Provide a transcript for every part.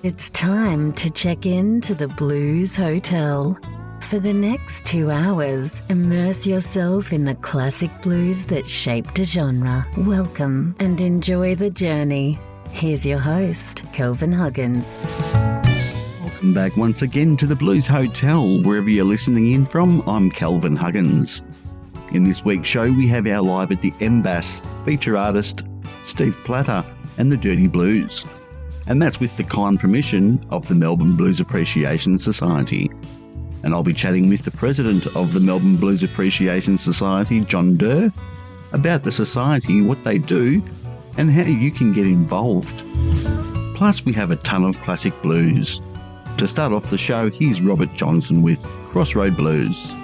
It's time to check in to the Blues Hotel. For the next 2 hours, immerse yourself in the classic blues that shaped a genre. Welcome and enjoy the journey. Here's your host, Kelvin Huggins. Welcome back once again to the Blues Hotel. Wherever you're listening in from, I'm Kelvin Huggins. In this week's show, we have our Live at the MBAS feature artist, Steve Platter, and the Dirty Blues. And that's with the kind permission of the Melbourne Blues Appreciation Society. And I'll be chatting with the president of the Melbourne Blues Appreciation Society, John Durr, about the society, what they do, and how you can get involved. Plus, we have a ton of classic blues. To start off the show, here's Robert Johnson with Crossroad Blues.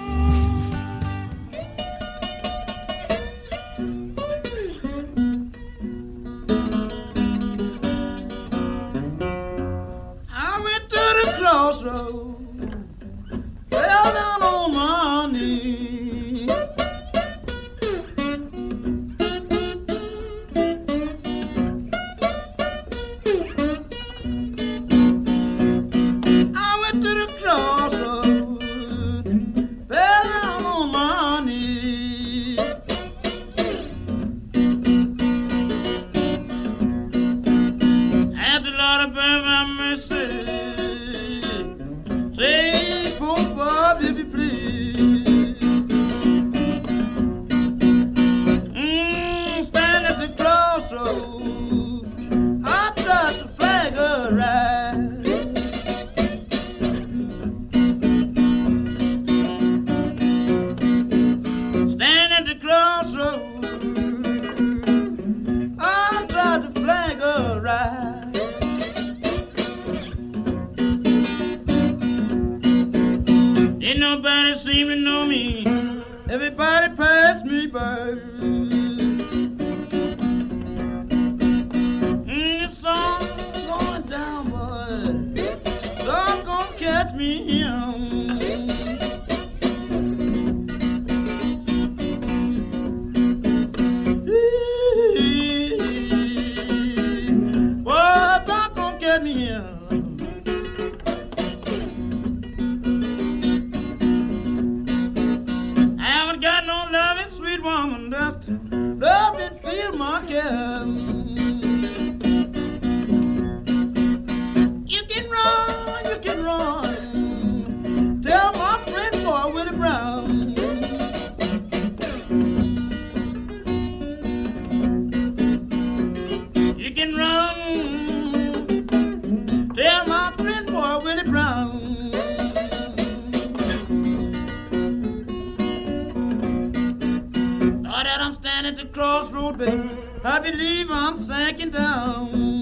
I believe I'm sinking down.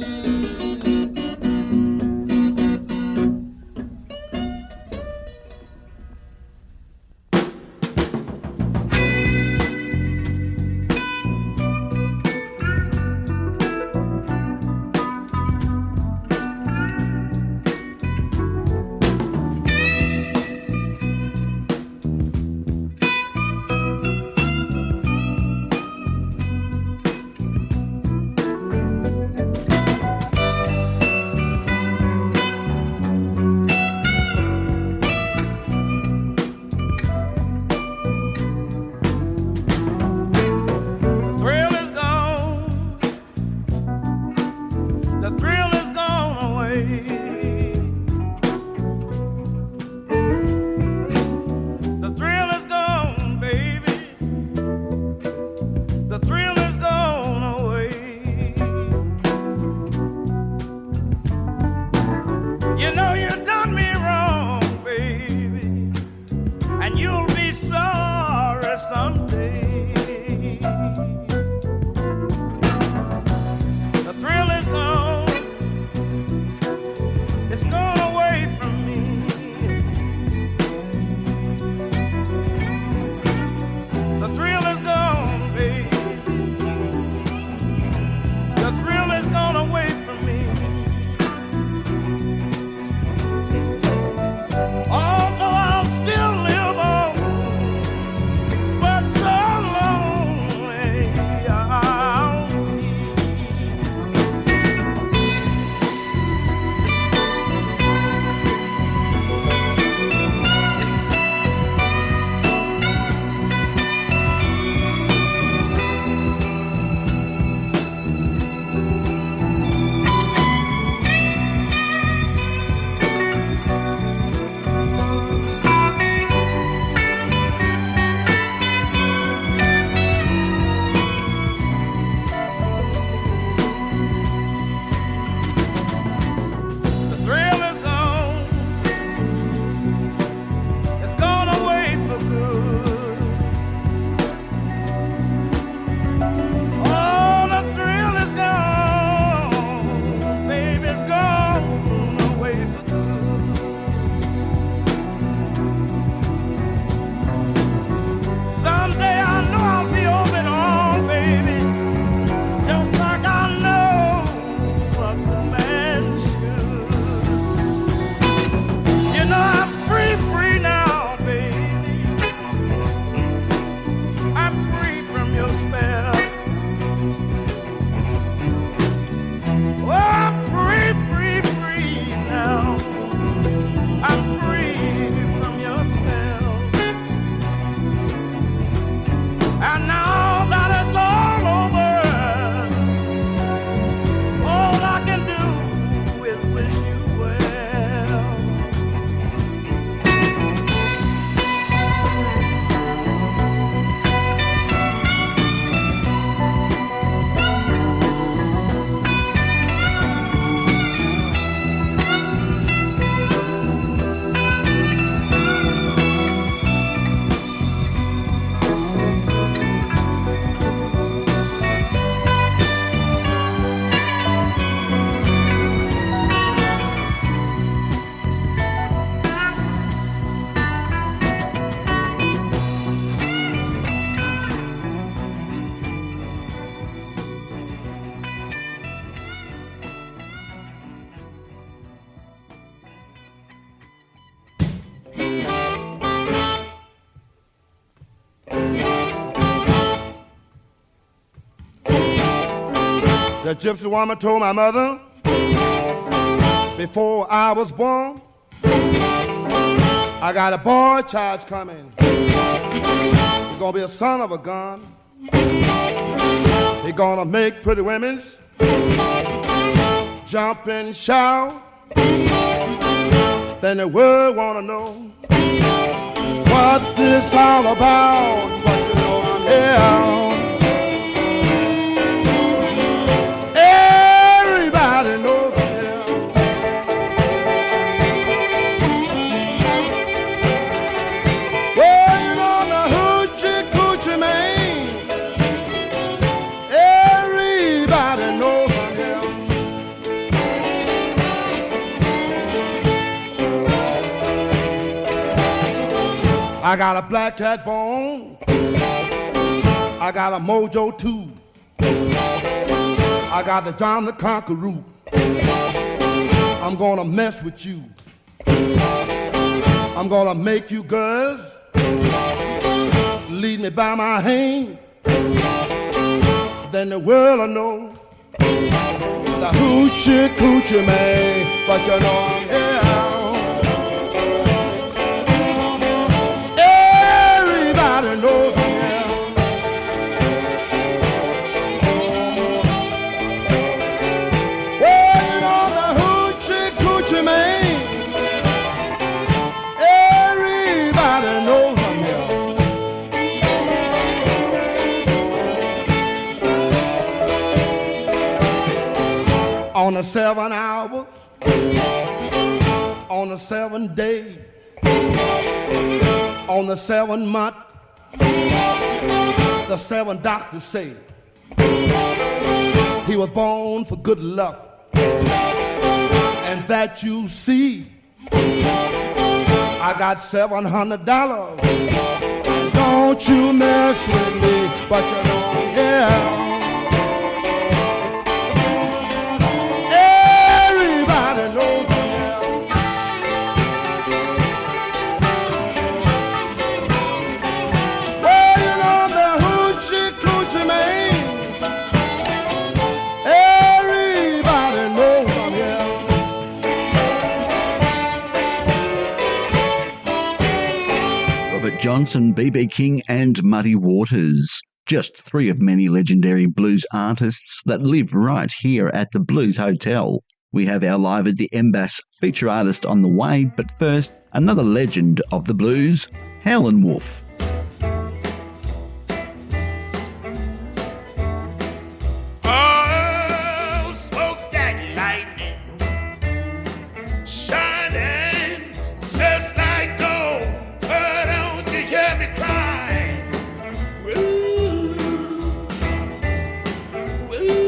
The gypsy woman told my mother before I was born, I got a boy child coming. He's gonna be a son of a gun. He's gonna make pretty women's jump and shout. Then the world wanna know what this all about. But you know I'm here. Everybody knows I'm here. Well, you know the hoochie coochie man. Everybody knows I'm here. I got a black cat bone. I got a mojo too. I got the John the Conqueror. I'm gonna mess with you. I'm gonna make you girls lead me by my hand. Then the world will know the hoochie coochie man. But you know I'm here. Everybody knows I'm here. Well, you know the hoochie coochie man. Everybody knows I'm here. On the 7 hours, on the 7 days, on the 7 month, the 7 doctors say he was born for good luck, and that you see, I got $700. And don't you mess with me, but you know I'm here. Everybody knows I'm here. Well, you know the hoochie coochie man. Everybody knows I'm here. Robert Johnson, B.B. King and Muddy Waters. Just 3 of many legendary blues artists that live right here at the Blues Hotel. We have our Live at the MBAS feature artist on the way, but first, another legend of the blues, Howlin' Wolf. Oh, smokestack lightning, shining just like gold. But don't you hear me crying? Ooh, ooh, ooh.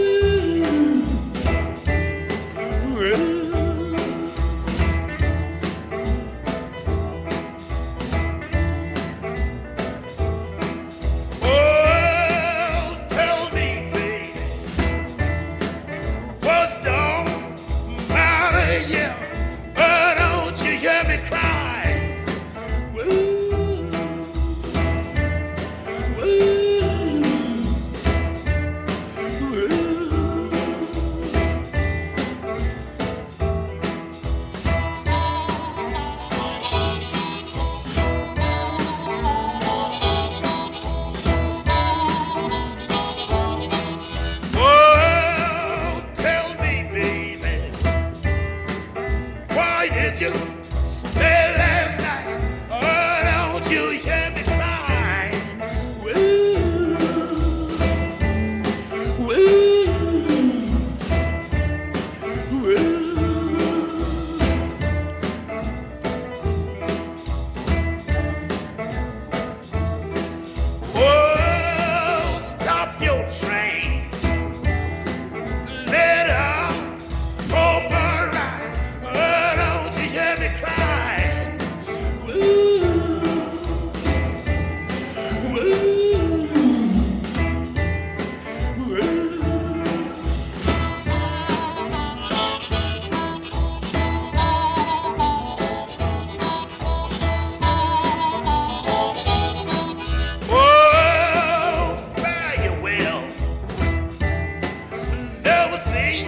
never see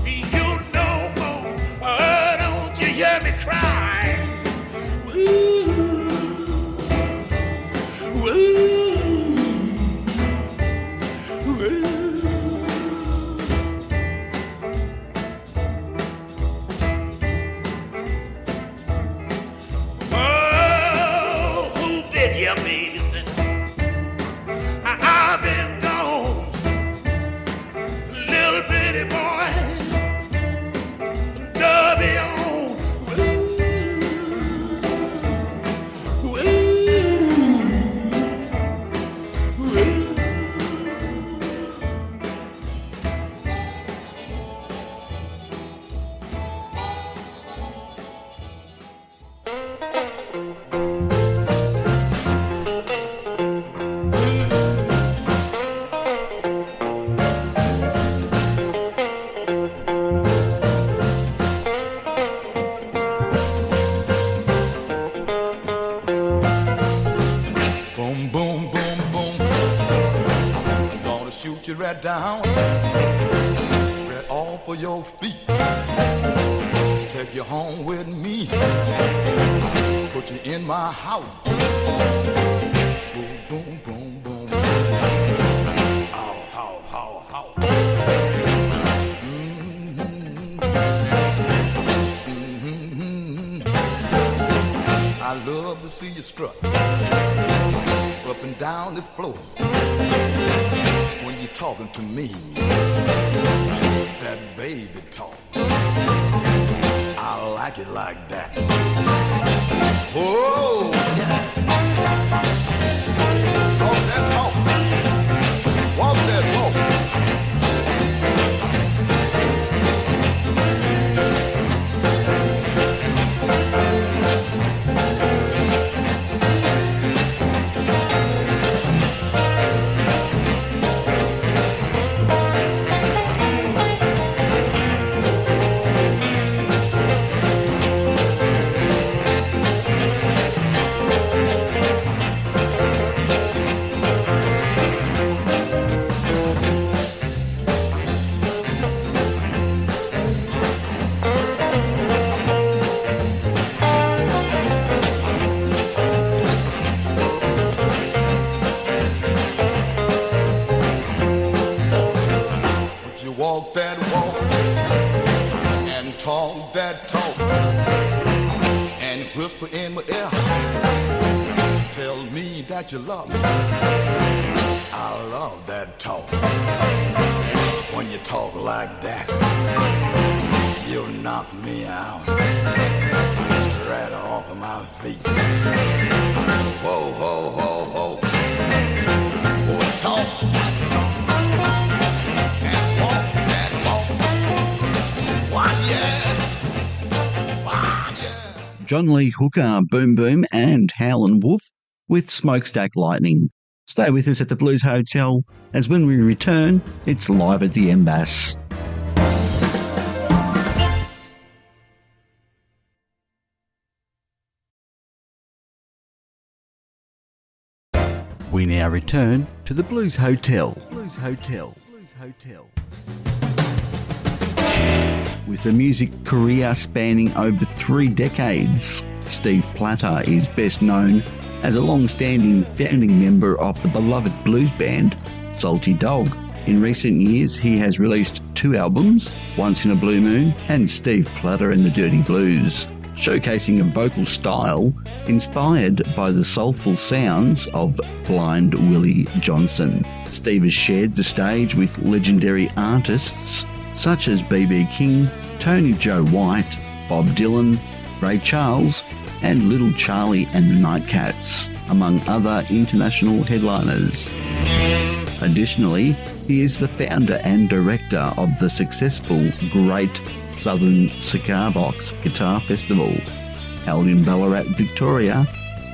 you no more. Oh, don't you hear me cry? Ooh, ooh, ooh. Oh, who been here, baby, since I've been gone? Little bitty boy, Durr on. Ooh, ooh, ooh. Boom, boom, boom, boom. Gonna shoot you right down, right off of your feet. Take you home with me, put you in my house. Boom, boom, boom, boom. Ow, how, how, how. Mm-hmm. Mm-hmm. I love to see you strut up and down the floor when you're talking to me. That baby talk, I like it like that. Oh, yeah. Talk that talk, walk that walk. Would you walk that walk and talk that talk and whisper in my ear? Tell me that you love me. I love that talk. When you talk like that, you knock me out right off of my feet. Whoa, whoa, whoa, whoa. Oh, talk. John Lee Hooker, Boom Boom, and Howlin' Wolf with Smokestack Lightning. Stay with us at the Blues Hotel, as when we return, it's live at the MBAS. We now return to the Blues Hotel. Blues Hotel. Blues Hotel. With a music career spanning over 3 decades, Steve Platter is best known as a long-standing founding member of the beloved blues band Salty Dog. In recent years, he has released 2 albums, Once in a Blue Moon and Steve Platter and the Dirty Blues, showcasing a vocal style inspired by the soulful sounds of Blind Willie Johnson. Steve has shared the stage with legendary artists such as B.B. King, Tony Joe White, Bob Dylan, Ray Charles, and Little Charlie and the Nightcats, among other international headliners. Additionally, he is the founder and director of the successful Great Southern Cigar Box Guitar Festival, held in Ballarat, Victoria,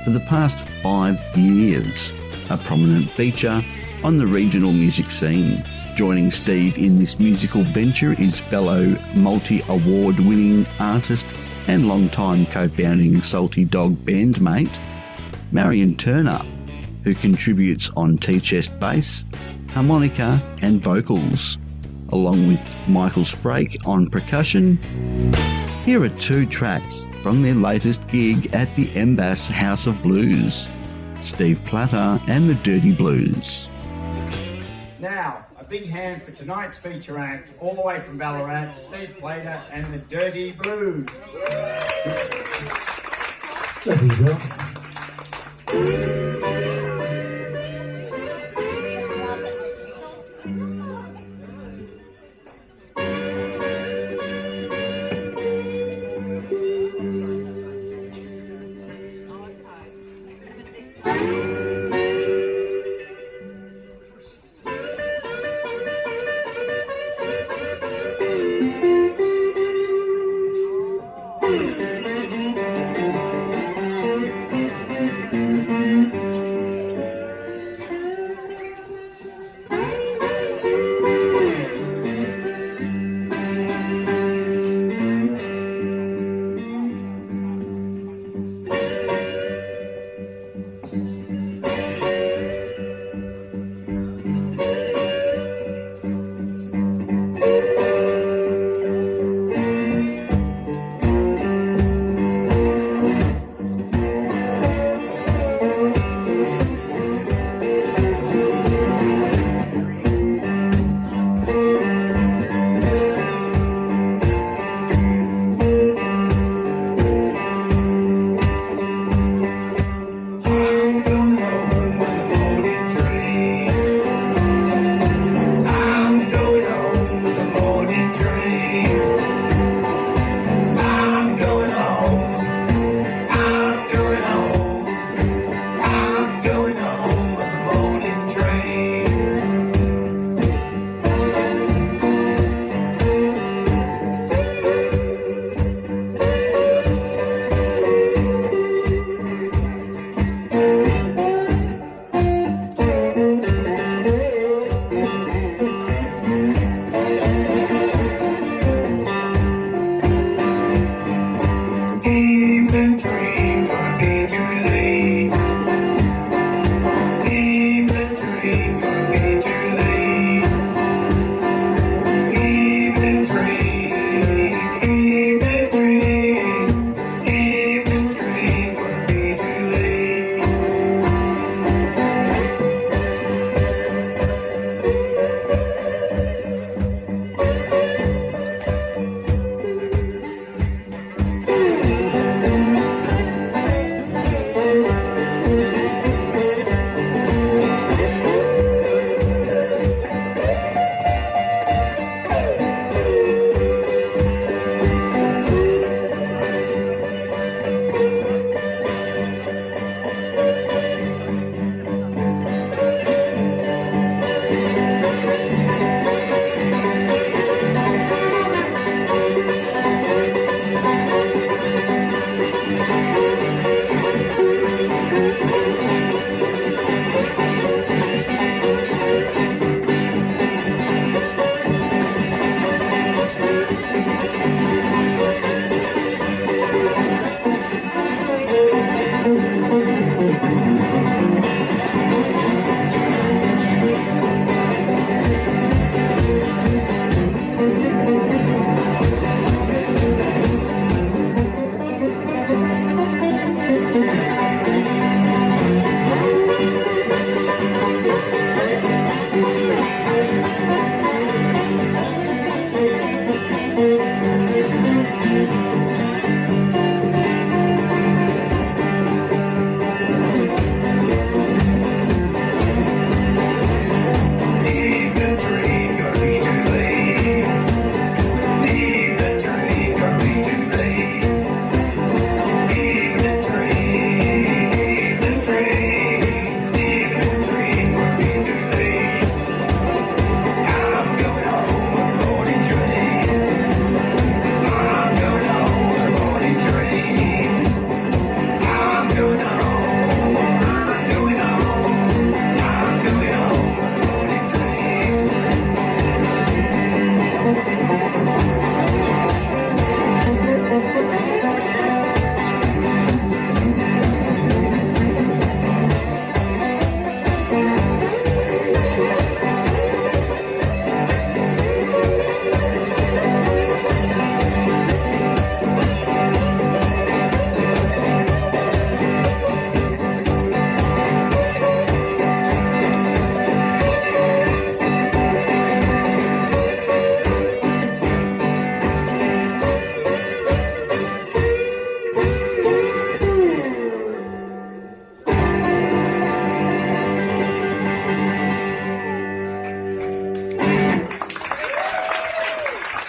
for the past 5 years, a prominent feature on the regional music scene. Joining Steve in this musical venture is fellow multi-award-winning artist and long-time co-founding Salty Dog bandmate, Marion Turner, who contributes on T-chest bass, harmonica and vocals, along with Michael Sprake on percussion. Here are two tracks from their latest gig at the MBAS House of Blues, Steve Platter and the Dirty Blues. Now, a big hand for tonight's feature act, all the way from Ballarat, Steve Platter and the Dirty Blues. There you go.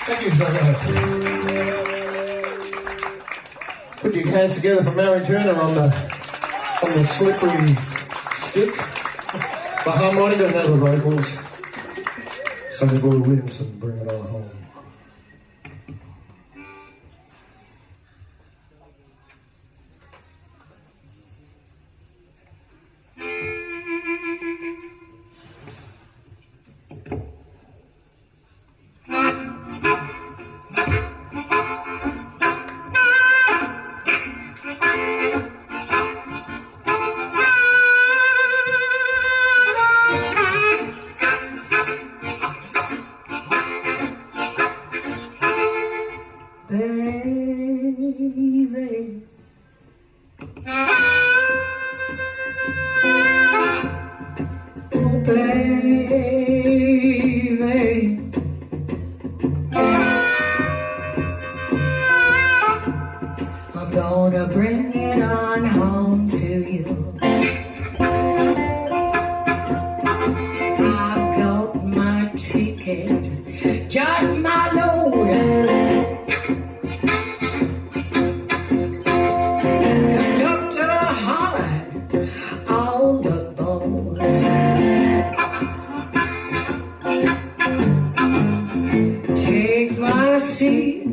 Thank you so much. Put your hands together for Mary Turner on the slippery stick. The harmonica and the vocals. Sonny Boy Williamson, Bring It On Home. I'm gonna bring it on home to you. I've got my ticket, got my load. Conductor hollered on the board. Take my seat,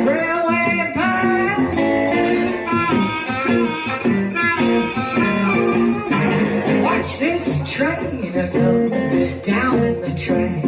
railway pie. Watch this train go down the train.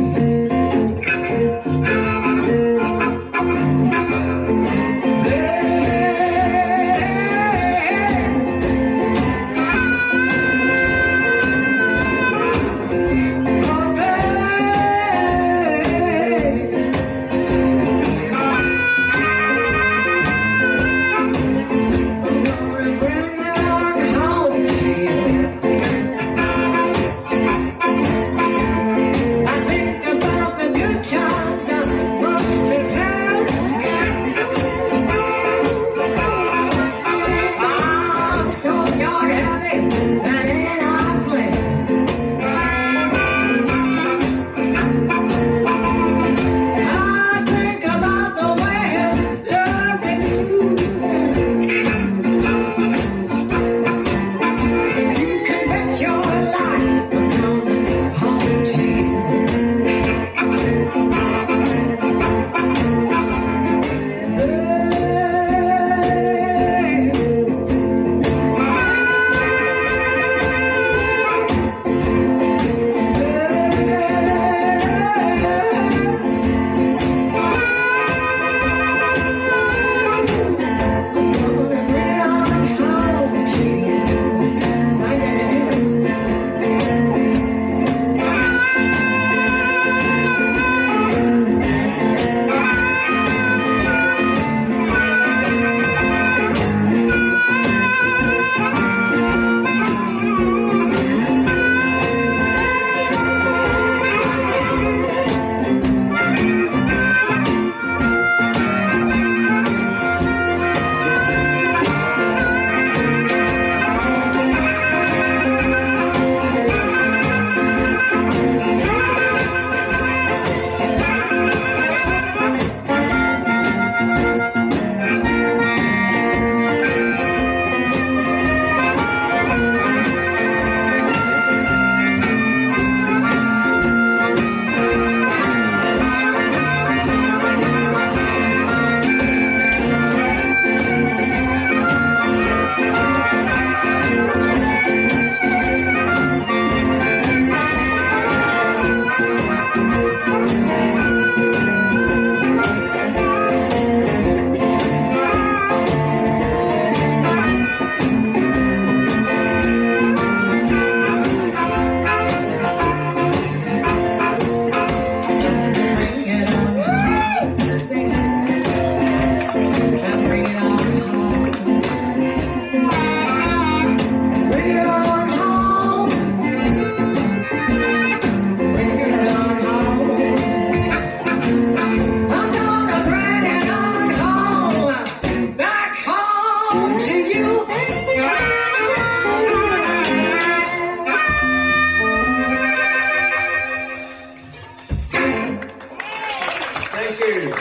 Thank you.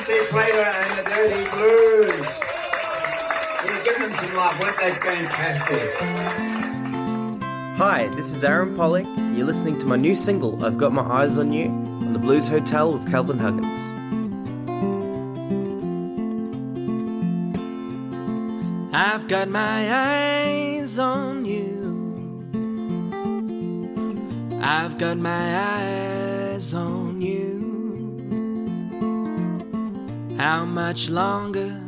Steve Plater and the Dirty Blues. Yeah, give them some love. Weren't they fantastic? Hi, this is Aaron Pollock. You're listening to my new single, I've Got My Eyes on You, on the Blues Hotel with Kelvin Huggins. I've got my eyes on you. I've got my eyes on you. How much longer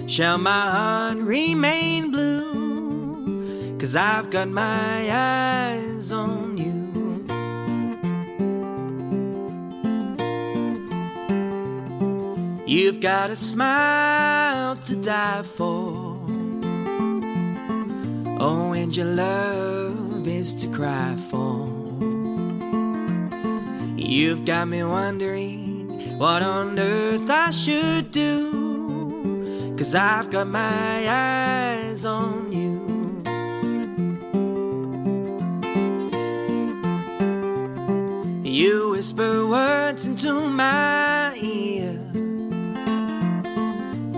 shall my heart remain blue? 'Cause I've got my eyes on you. You've got a smile to die for. Oh, and your love is to cry for. You've got me wondering what on earth I should do, 'cause I've got my eyes on you. You whisper words into my ear.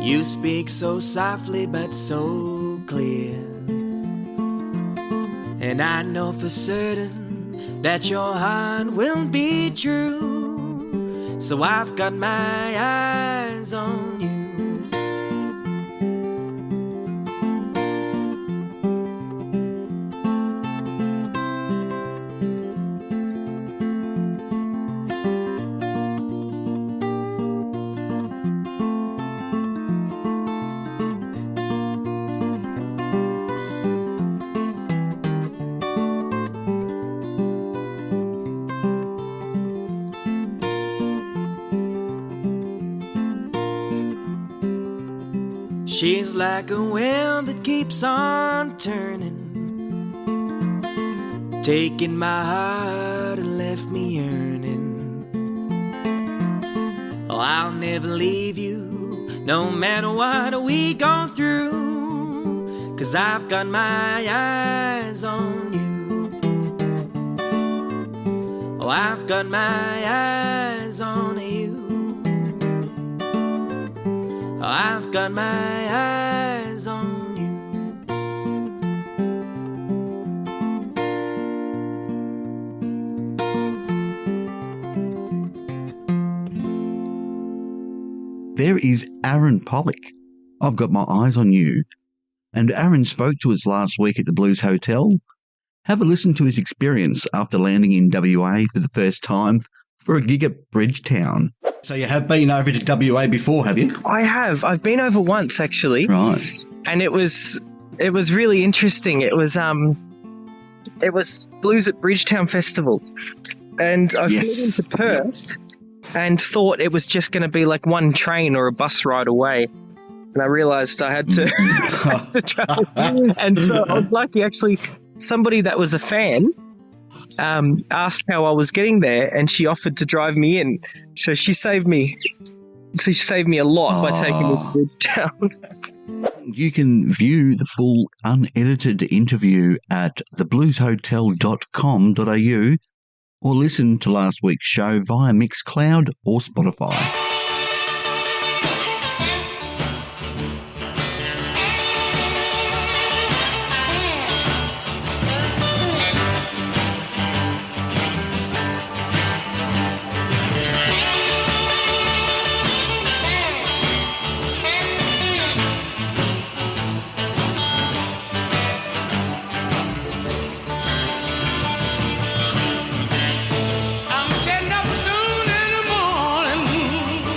You speak so softly but so clear. And I know for certain that your heart will be true. So I've got my eyes on you. She's like a well that keeps on turning, taking my heart and left me yearning. Oh, I'll never leave you, no matter what we go through, 'cause I've got my eyes on you. Oh, I've got my eyes on you. Oh, I've got my eyes on you. There is Aaron Pollock. I've got my eyes on you. And Aaron spoke to us last week at the Blues Hotel. Have a listen to his experience after landing in WA for the first time for a gig at Bridgetown. So you have been over to WA before, have you? I have. I've been over once, actually. Right. And it was really interesting. It was Blues at Bridgetown Festival. And I flew into Perth and thought it was just going to be like one train or a bus ride away. And I realised I had to, had to travel. And so I was lucky, actually. Somebody that was a fan asked how I was getting there, and she offered to drive me in. So she saved me. So she saved me a lot by taking me to Bridgetown. You can view the full unedited interview at theblueshotel.com.au or listen to last week's show via Mixcloud or Spotify. I'm getting up soon in the morning.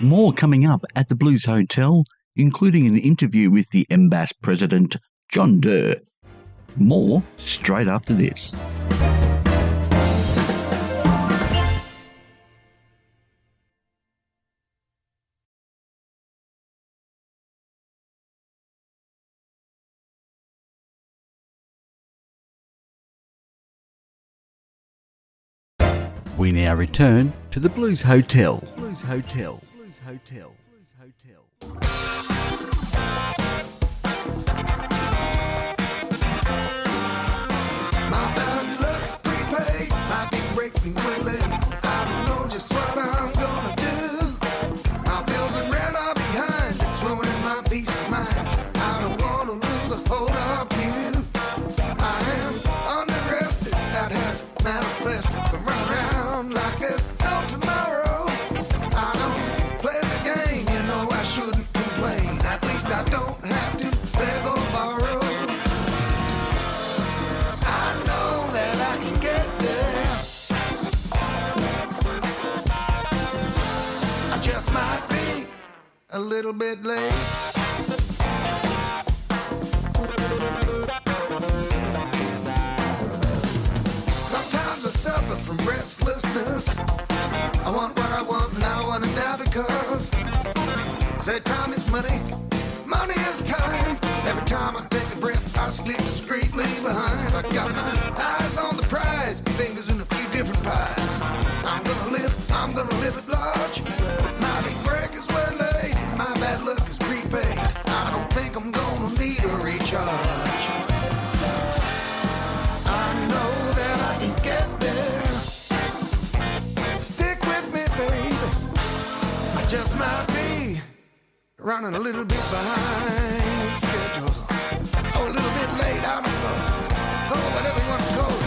More coming up at the Blues Hotel, including an interview with the MBAS president, John Durr. More straight after this. We now return to the Blues Hotel. Blues Hotel. Blues Hotel. Blues Hotel. My bad looks prepaid. My big breaks been way late. I don't know just what I'm gonna do. My bills and rent are behind. It's ruining my peace of mind. I don't wanna lose a hold of you. I am unrested. That has manifested from right around like there's no tomorrow. I don't play the game, you know I shouldn't complain. At least I don't have to beg or borrow. I know that I can get there. I just might be a little bit late. Sometimes I suffer from restlessness. I want what I want and I want it now because say time is money, money is time. Every time I take a breath, I slip discreetly behind. I got my eyes on the prize, fingers in a few different pies. I'm gonna live at large. My big break is well laid, my bad luck is prepaid. I don't think I'm gonna need a recharge. I know that I can get there. Stick with me, baby. I just might be running a little bit behind schedule. Oh, a little bit late, I don't know. Oh, whatever you want to call it.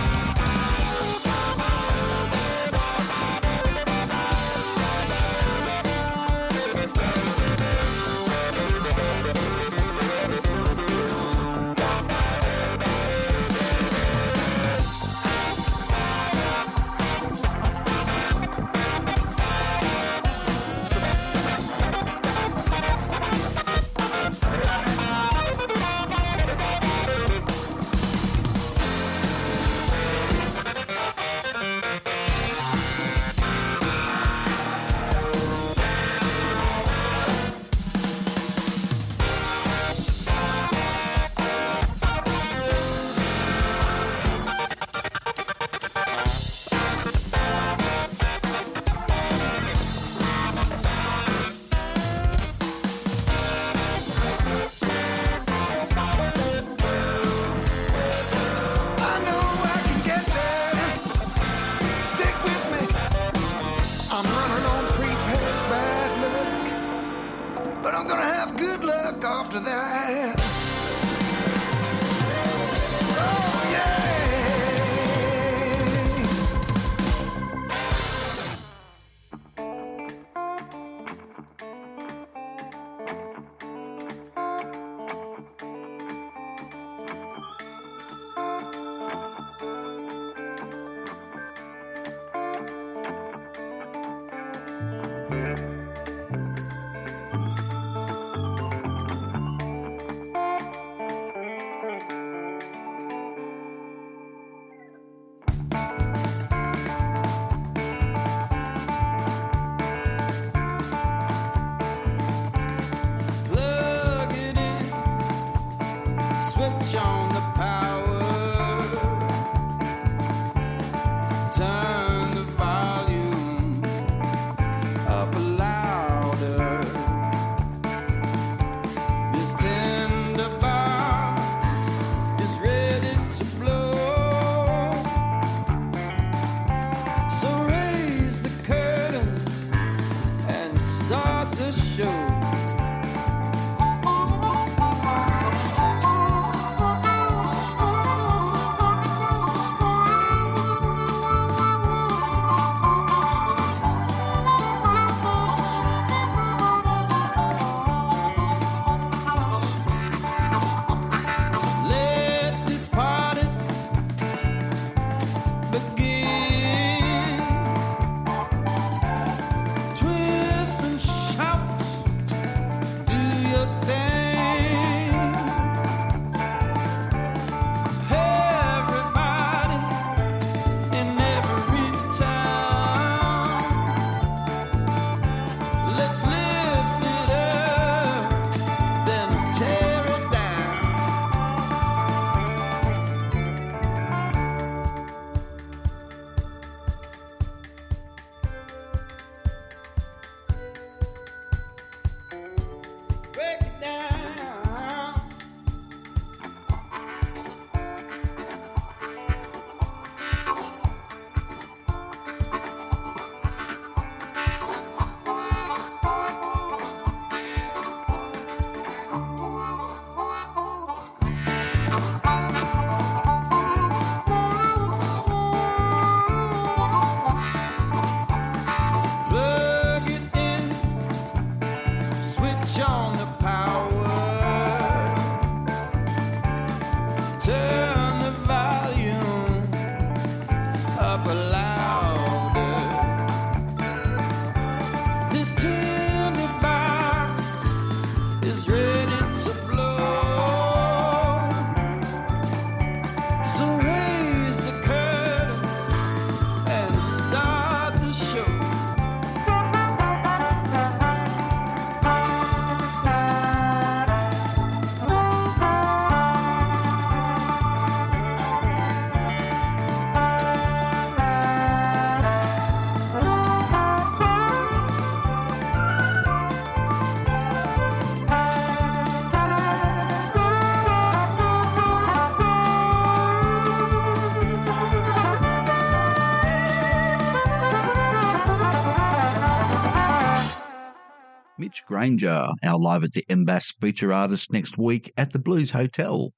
Mitch Granger, our Live at the MBAS feature artist next week at the Blues Hotel.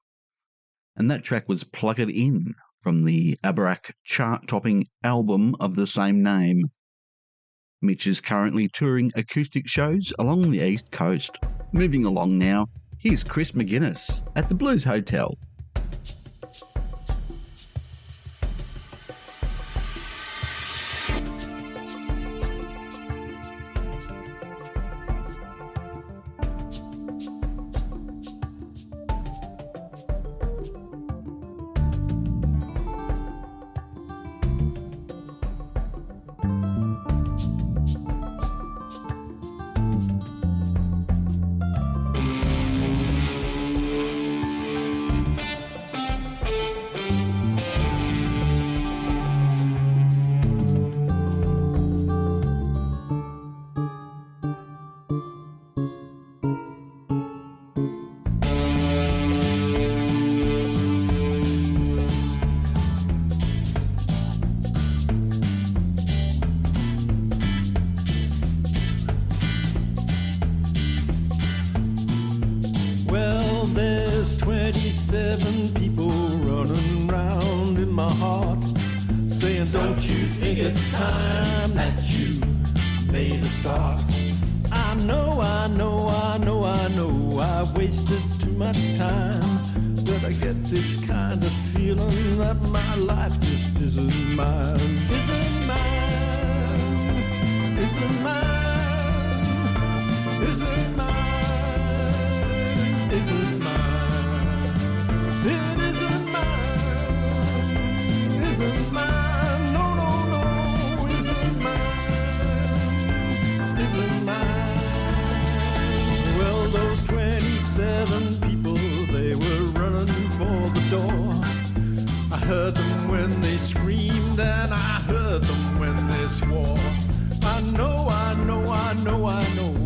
And that track was Plug It In from the Abarak chart-topping album of the same name. Mitch is currently touring acoustic shows along the East Coast. Moving along now, here's Chris McGuinness at the Blues Hotel. Well, there's 27 people running round in my heart, saying, don't you think it's time that you made a start? I know I've wasted too much time, but I get this kind of feeling that my life just isn't mine. Isn't mine, isn't mine, isn't mine. Isn't mine, it isn't mine, isn't mine, no, isn't mine. Well, those 27 people, they were running for the door. I heard them when they screamed and I heard them when they swore. I know,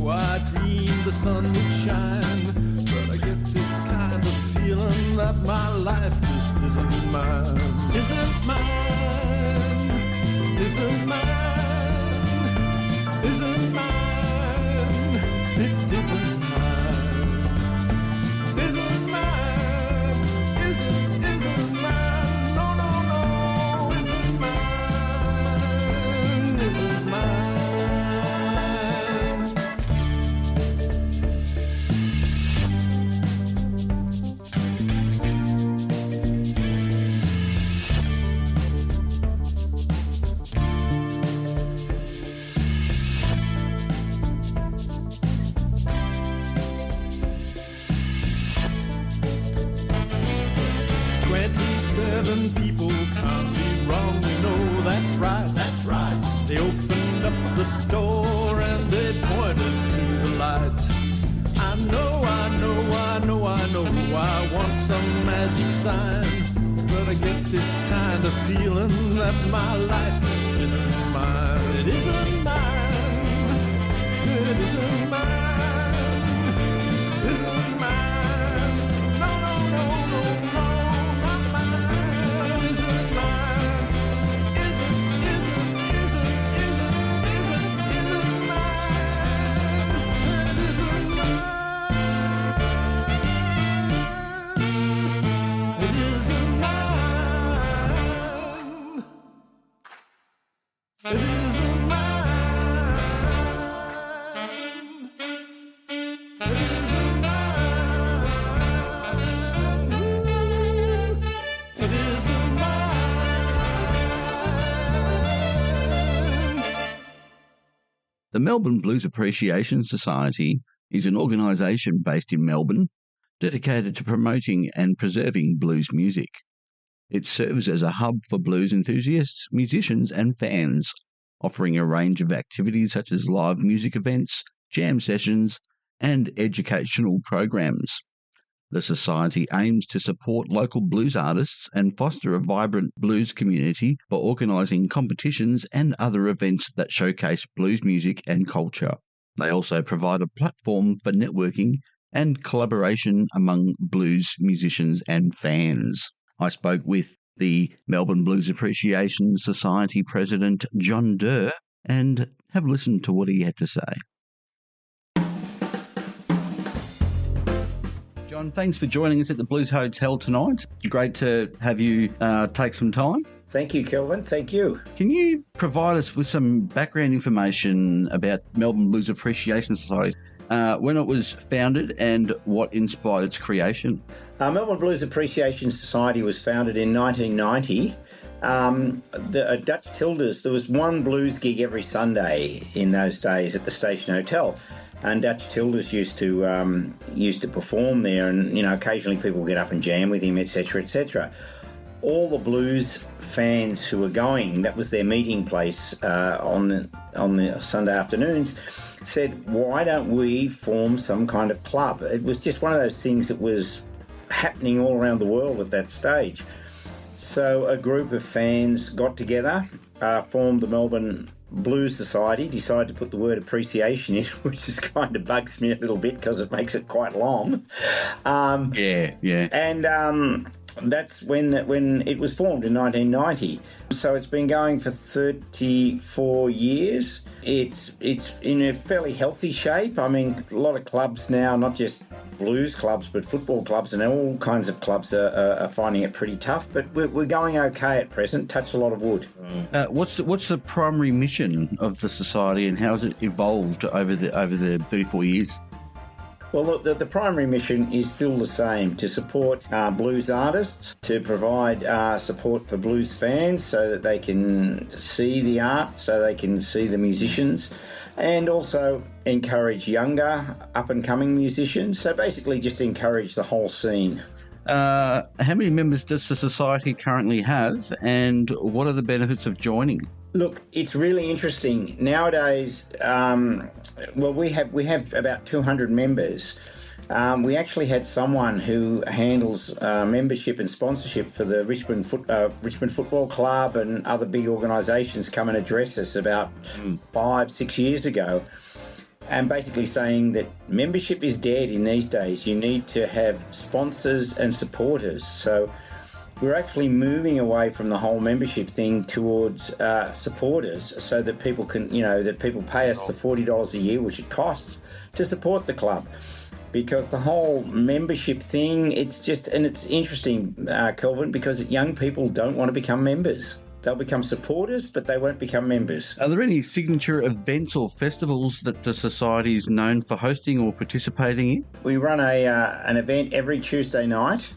I dreamed the sun would shine, but I get this kind of feeling that my life just isn't mine. Isn't mine, isn't mine, isn't mine, it isn't mine. Isn't mine, isn't mine, no, isn't mine, isn't mine. 27 people can't be wrong, you know that's right, that's right. They opened up the door and they pointed to the light. I know, I want some magic sign, but I get this kind of feeling that my life just isn't mine. It isn't mine, it isn't mine, isn't mine. The Melbourne Blues Appreciation Society is an organisation based in Melbourne dedicated to promoting and preserving blues music. It serves as a hub for blues enthusiasts, musicians and fans, offering a range of activities such as live music events, jam sessions and educational programs. The Society aims to support local blues artists and foster a vibrant blues community by organising competitions and other events that showcase blues music and culture. They also provide a platform for networking and collaboration among blues musicians and fans. I spoke with the Melbourne Blues Appreciation Society President John Durr and have listened to what he had to say. John, thanks for joining us at the Blues Hotel tonight. Great to have you take some time. Thank you, Kelvin. Thank you. Can you provide us with some background information about Melbourne Blues Appreciation Society, when it was founded and what inspired its creation? Melbourne Blues Appreciation Society was founded in 1990. The Dutch Tilders, there was one blues gig every Sunday in those days at the Station Hotel. And Dutch Tilders used to perform there, and occasionally people would get up and jam with him, etc., etc. All the blues fans who were going, that was their meeting place on the Sunday afternoons, said, "Why don't we form some kind of club?" It was just one of those things that was happening all around the world at that stage. So a group of fans got together, formed the Melbourne Blues Society, decided to put the word appreciation in, which just kind of bugs me a little bit because it makes it quite long. And that's when it was formed in 1990. So it's been going for 34 years. It's in a fairly healthy shape. I mean, a lot of clubs now, not just blues clubs, but football clubs and all kinds of clubs are finding it pretty tough. But we're going okay at present. Touch a lot of wood. What's the primary mission of the society, and how has it evolved over the 34 years? Well, look, the primary mission is still the same, to support blues artists, to provide support for blues fans so that they can see the art, so they can see the musicians, and also encourage younger, up-and-coming musicians. So basically just encourage the whole scene. How many members does the society currently have, and what are the benefits of joining? Look, it's really interesting. Nowadays, we have about 200 members. We actually had someone who handles membership and sponsorship for the Richmond Football Club and other big organisations come and address us about 5-6 years ago, and basically saying that membership is dead in these days. You need to have sponsors and supporters. So we're actually moving away from the whole membership thing towards supporters, so that people can, that people pay us the $40 a year, which it costs, to support the club. Because the whole membership thing, it's interesting, Kelvin, because young people don't want to become members. They'll become supporters, but they won't become members. Are there any signature events or festivals that the society is known for hosting or participating in? We run an event every Tuesday night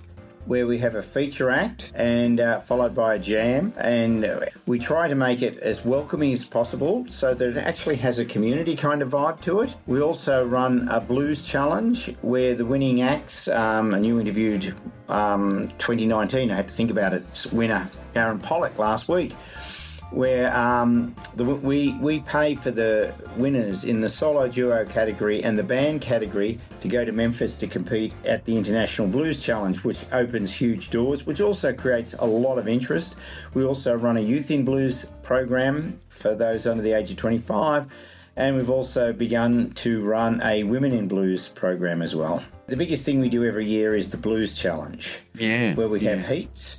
where we have a feature act and followed by a jam, and we try to make it as welcoming as possible so that it actually has a community kind of vibe to it. We also run a blues challenge where the winning acts, and you interviewed 2019, I had to think about it, winner Aaron Pollock last week, where we pay for the winners in the solo duo category and the band category to go to Memphis to compete at the International Blues Challenge, which opens huge doors, which also creates a lot of interest. We also run a Youth in Blues program for those under the age of 25, and we've also begun to run a Women in Blues program as well. The biggest thing we do every year is the Blues Challenge, where we have heats.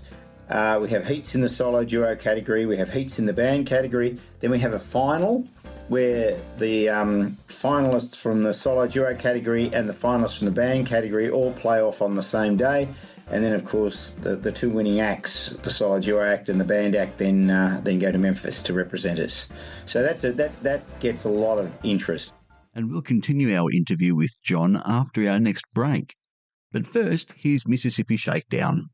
We have heats in the solo duo category, we have heats in the band category, then we have a final where the finalists from the solo duo category and the finalists from the band category all play off on the same day, and then of course the two winning acts, the solo duo act and the band act, then go to Memphis to represent us. So that gets a lot of interest. And we'll continue our interview with John after our next break. But first, here's Mississippi Shakedown.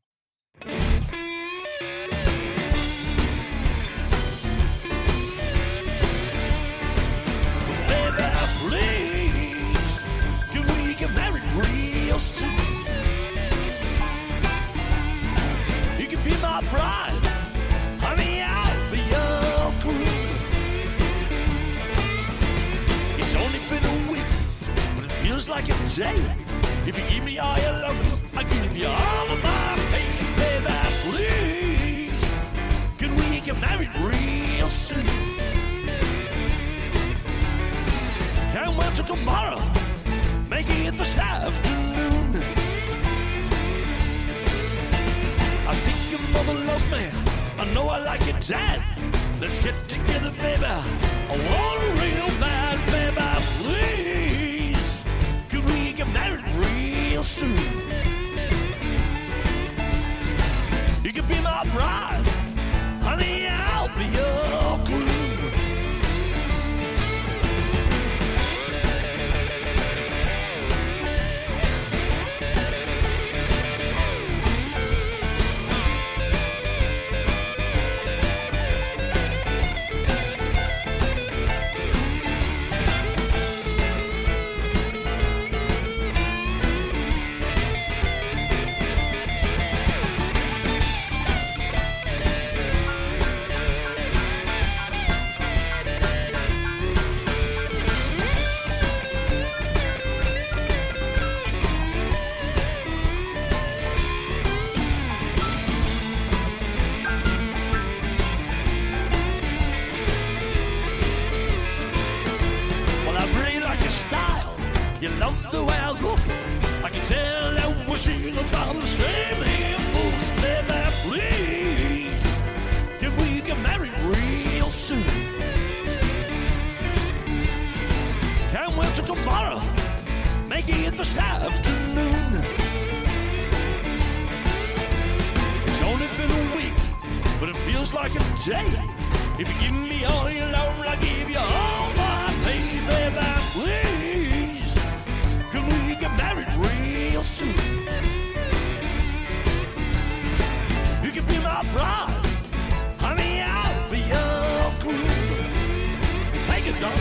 You can be my pride, honey, I'll be your groom. It's only been a week, but it feels like a day. If you give me all your love, I give you all of my pain, baby, please. Can we get married real soon? Can't wait till tomorrow, make it this afternoon. I think your mother loves me, I know I like your dad. Let's get together, baby, I want a real bad, baby, please. Could we get married real soon? my bride, honey, I'll be your groom. You love the way I look. I can tell that we're singing from the same hymn book. Baby, please, can we get married real soon? Can't wait till tomorrow, make it this afternoon. It's only been a week, but it feels like a day. If you give me all your love, I'll give you all my pay, baby, please. Can we get married real soon? You can be my bride, honey, I'll be your groom. Take it, dog.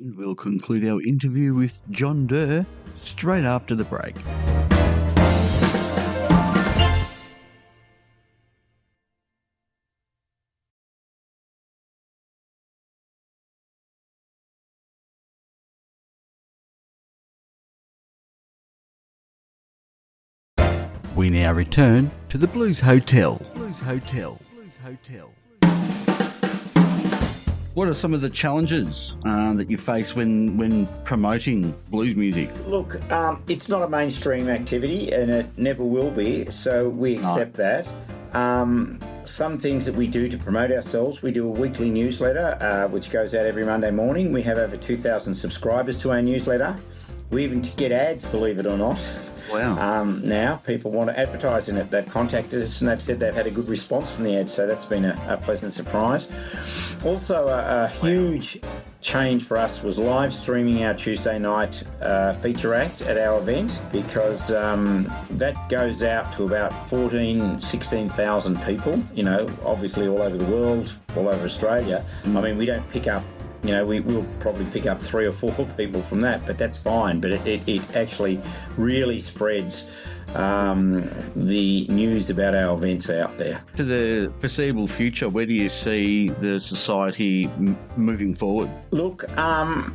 We'll conclude our interview with John Durr straight after the break. We now return to the Blues Hotel. What are some of the challenges that you face when promoting blues music? Look, it's not a mainstream activity and it never will be, so we accept that. Some things that we do to promote ourselves, we do a weekly newsletter which goes out every Monday morning. We have over 2,000 subscribers to our newsletter. We even get ads, believe it or not. Wow. Now people want to advertise in it. They've contacted us and they've said they've had a good response from the ads, so that's been a pleasant surprise. Also, a huge change for us was live streaming our Tuesday night feature act at our event, because that goes out to about 16,000 people, obviously all over the world, all over Australia. I mean, we don't pick up, we'll probably pick up 3 or 4 people from that, but that's fine. But it actually really spreads the news about our events out there. To the foreseeable future, where do you see the society moving forward? Look,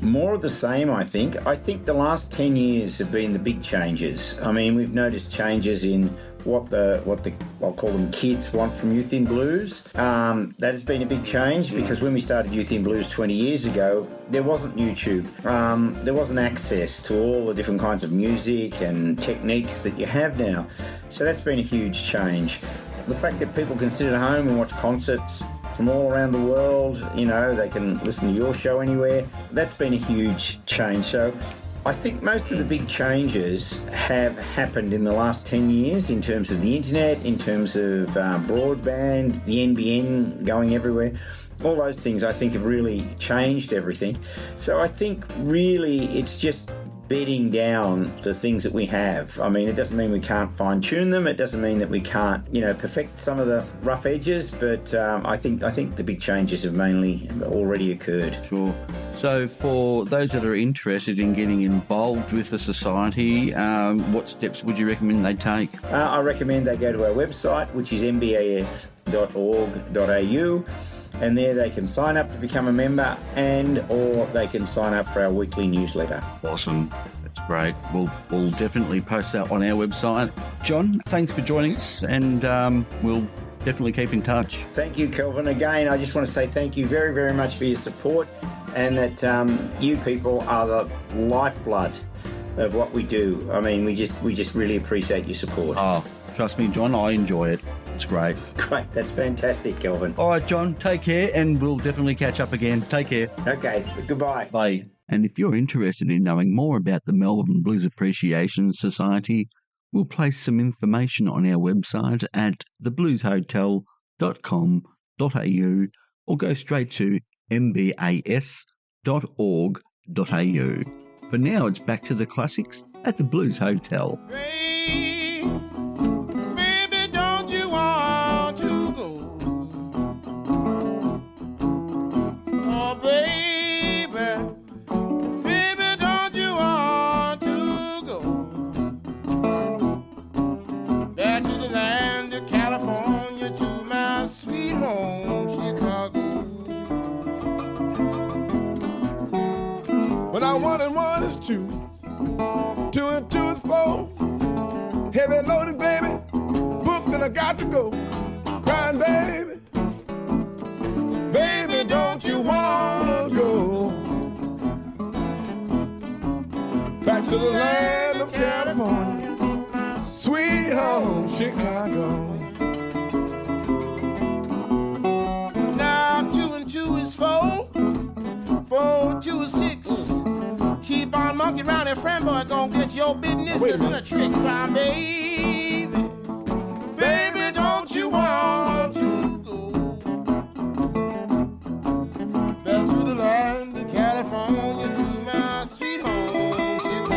more of the same, I think. I think the last 10 years have been the big changes. I mean, we've noticed changes in what the I'll call them kids want from Youth in Blues. That has been a big change, because when we started Youth in Blues 20 years ago, there wasn't YouTube. There wasn't access to all the different kinds of music and techniques that you have now. So that's been a huge change. The fact that people can sit at home and watch concerts from all around the world, they can listen to your show anywhere. That's been a huge change. So I think most of the big changes have happened in the last 10 years in terms of the internet, in terms of broadband, the NBN going everywhere. All those things I think have really changed everything. So I think really it's just beating down the things that we have. I mean, it doesn't mean we can't fine-tune them. It doesn't mean that we can't, perfect some of the rough edges. But I think the big changes have mainly already occurred. Sure. So for those that are interested in getting involved with the society, what steps would you recommend they take? I recommend they go to our website, which is mbas.org.au. And there they can sign up to become a member or they can sign up for our weekly newsletter. Awesome. That's great. We'll definitely post that on our website. John, thanks for joining us, and we'll definitely keep in touch. Thank you, Kelvin. Again, I just want to say thank you very, very much for your support, and that you people are the lifeblood of what we do. I mean, we just really appreciate your support. Oh, trust me, John, I enjoy it. It's great. Great. That's fantastic, Kelvin. All right, John, take care, and we'll definitely catch up again. Take care. Okay. Goodbye. Bye. And if you're interested in knowing more about the Melbourne Blues Appreciation Society, we'll place some information on our website at theblueshotel.com.au or go straight to mbas.org.au. For now, it's back to the classics at the Blues Hotel. When I 1 and 1 is 2, 2 and 2 is 4. Heavy loaded, baby, booked and I got to go. Crying, baby, baby, don't you wanna go back to the land of California, sweet home Chicago. Now 2 and 2 is 4, 4, 2 is 6. Keep on monkeying around, that friend boy gonna get your business. Isn't a trick, cry, baby. Baby, don't you want to go back to the land of California, to my sweet home, Chicago.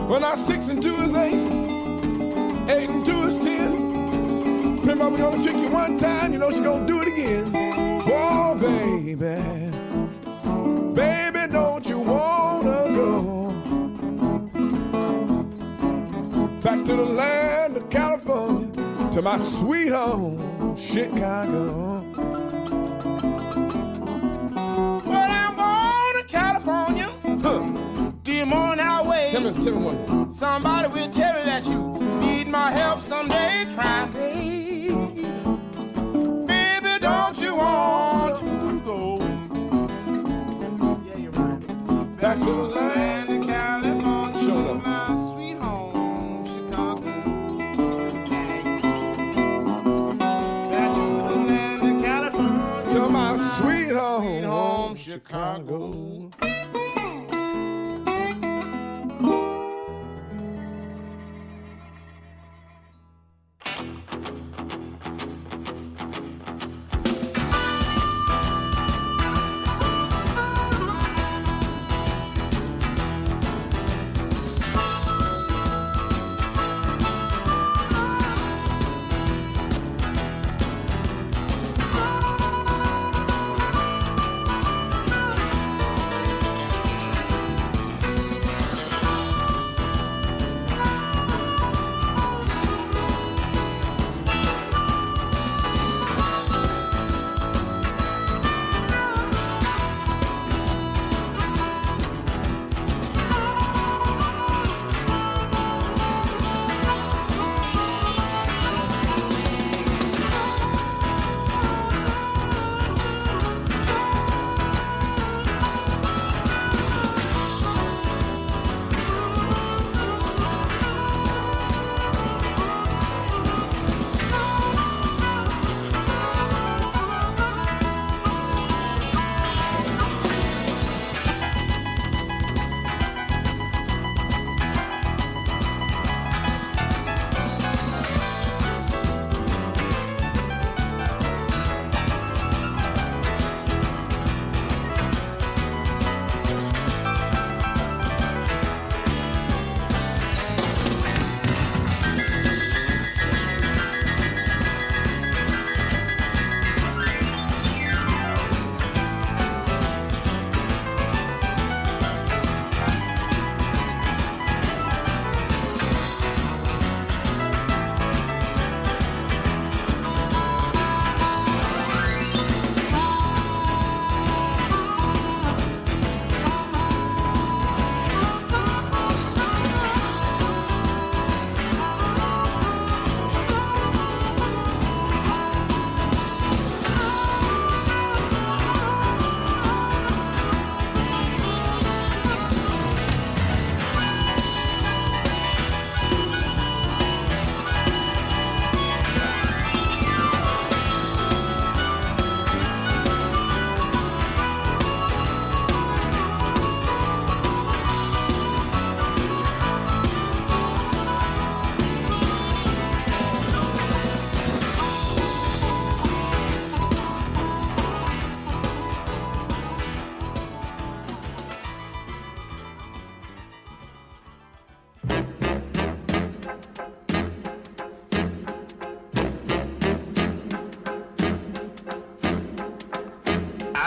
Well, now 6 and 2 is 8, 8 and 2 is 10. Pimp, I'm gonna trick you one time, you know she gonna do it again. Oh, baby, baby, don't you wanna go back to the land of California, to my sweet home, Chicago? Well, I'm going to California. Dear morning our way. Tell me one. Somebody will tell me that you need my help someday. Cry, baby, baby, don't you want to go? Yeah, you're right. Back to the land of California, Show up. my sweet home, Chicago. Back to the land of California, to my sweet home, home, Chicago.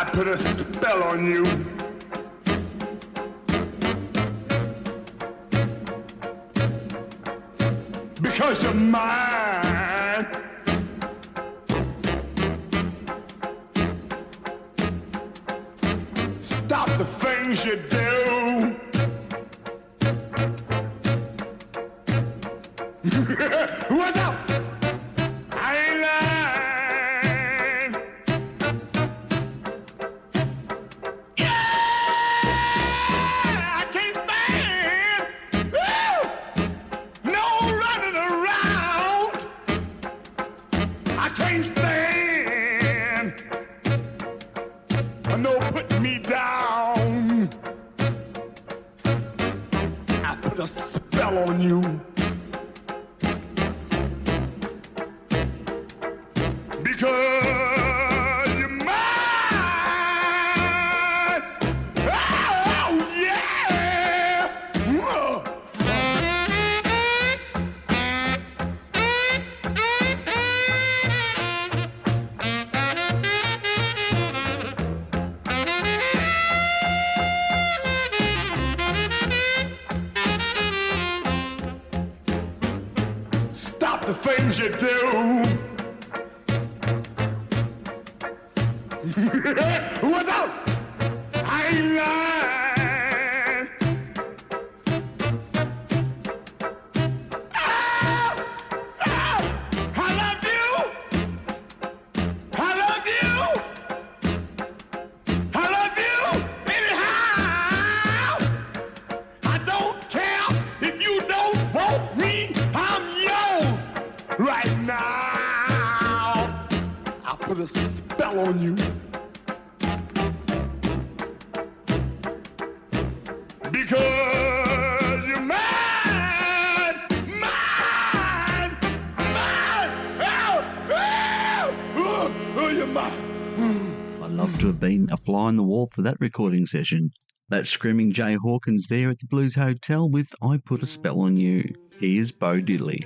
I put a spell on you. Because you're mine. Stop the things you do. What's up? I ain't lying. Yeah, I can't stand. Woo! No running around. I can't stand. No putting me down. I put a spell on you. Because you're mine. Oh, yeah. Stop the things you do. What's up? I ain't lying. Oh, oh, I love you. I love you. I love you anyhow. I don't care if you don't want me. I'm yours right now. I put a spell on you. Because you're mine, mine, mine. Oh, you're mine. I'd love to have been a fly on the wall for that recording session. That's Screaming Jay Hawkins there at the Blues Hotel with I Put a Spell on You. Here's Bo Diddley.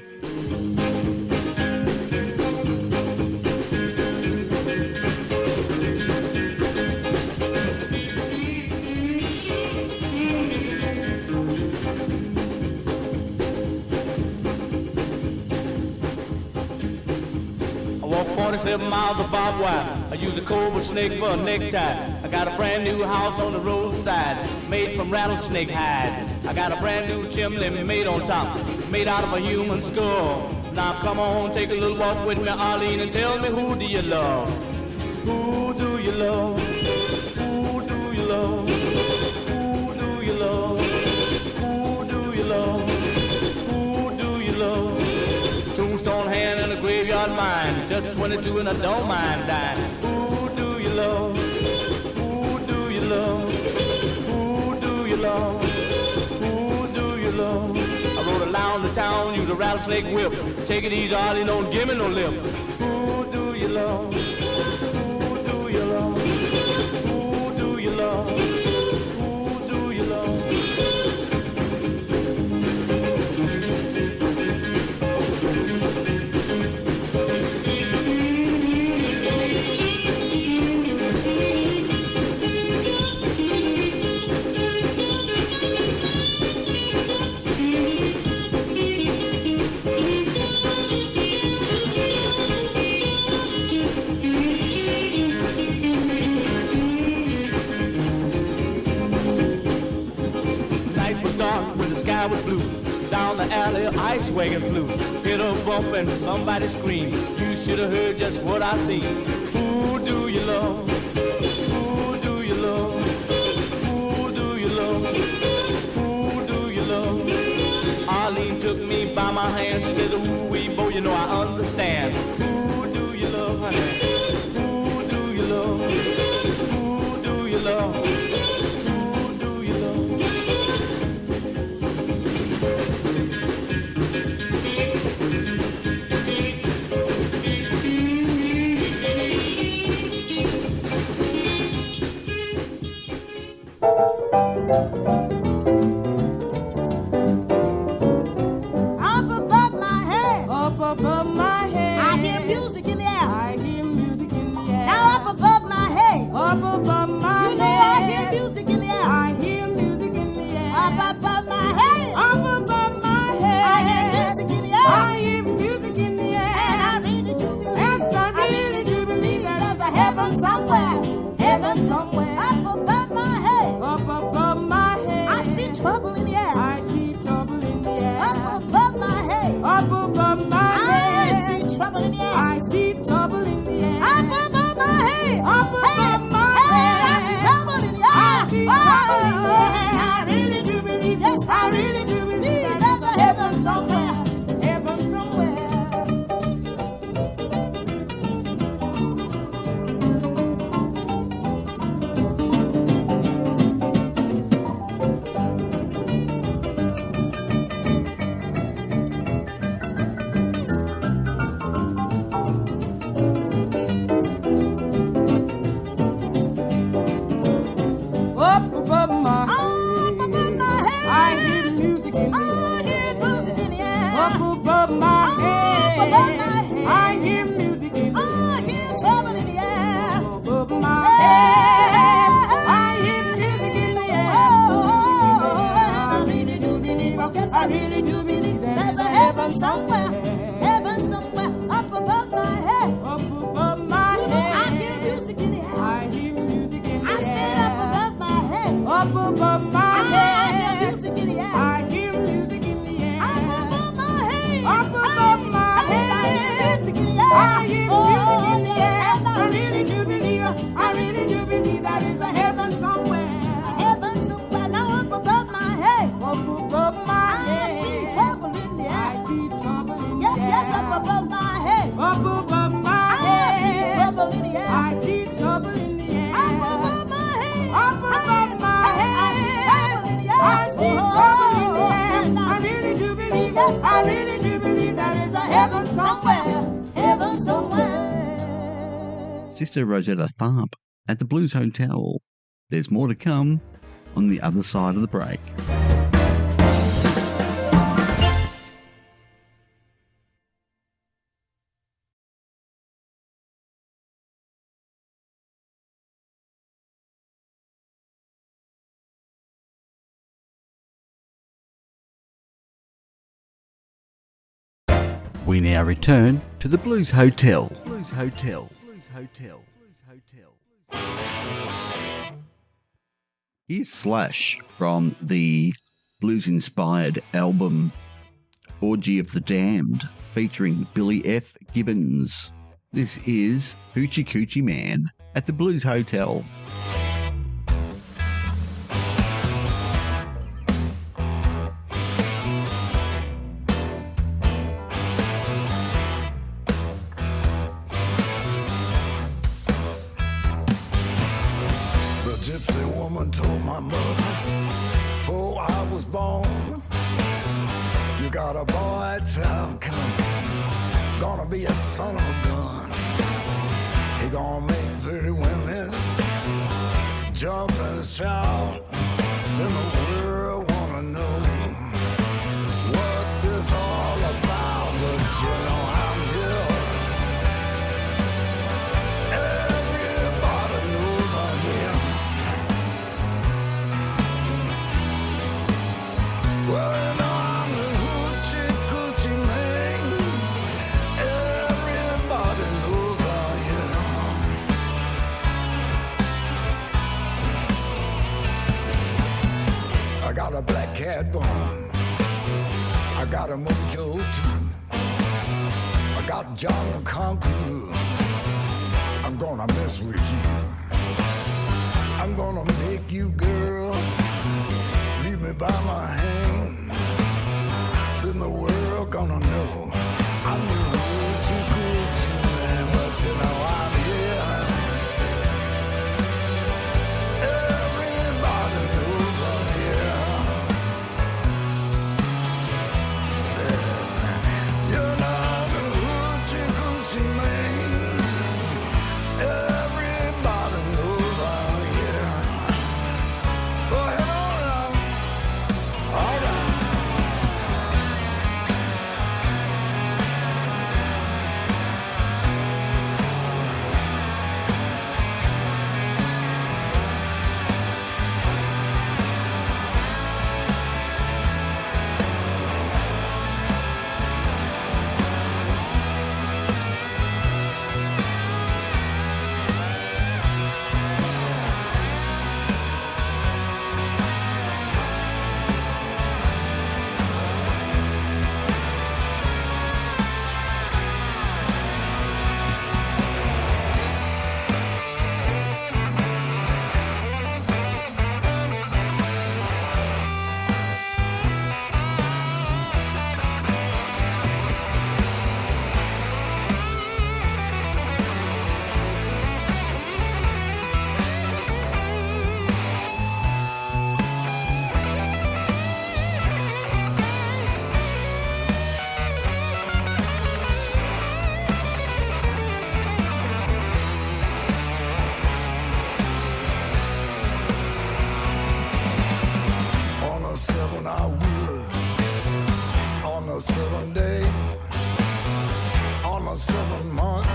I walk 47 miles of barbed wire. I use a cobra snake for a necktie. I got a brand new house on the roadside, made from rattlesnake hide. I got a brand new chimney made on top, made out of a human skull. Now come on, take a little walk with me, Arlene, and tell me, who do you love? Who do you love? Who do you love? Who do you love? Who do you love? Who do you love? Tombstone hand and a graveyard mine, just 22 and I don't mind dying. Who do you love? Who do you love? Who do you love? Who do you love? I rode around the town, use a rattlesnake whip. Take it easy, Arlie, don't give me no lip. Who do you love? Who do you love? Who do you love? Who do you love? Sky was blue. Down the alley, ice wagon flew. Hit a bump and somebody screamed. You should have heard just what I seen. Who do you love? Who do you love? Who do you love? Who do you love? Arlene took me by my hand. She said, ooh, wee, bo, you know I understand. Who do you love, honey? Who do you love? Who do you love? Who do you love? Up above my head, I hear I really do believe there is a heaven somewhere, heaven somewhere. Sister Rosetta Tharpe at the Blues Hotel. There's more to come on the other side of the break. We now return to the Blues Hotel. Blues Hotel. Blues Hotel. Blues Hotel. Here's Slash from the blues-inspired album Orgy of the Damned, featuring Billy F. Gibbons. This is Hoochie Coochie Man at the Blues Hotel. Gypsy woman told my mother, before I was born, you got a boy child coming, gonna be a son of a gun. He gonna make pretty women jump and shout. Then the world wanna know what this all about, but you know I'm here. Everybody knows I'm here. Well, you know I'm the hoochie coochie man. Everybody knows I'm here. I got a black cat bone. I got a mojo too. I got John the Conqueror. I'm gonna mess with you. I'm gonna make you girl leave me by my hand. Then the world gonna know I'm the hoochie coochie man. But you know I'm here. Everybody knows I'm here. Yeah. You know I'm the hoochie coochie man. Everybody knows I'm here. Go ahead on now. All right. On a 7-hour wheeler, on a 7-day, on a 7-month,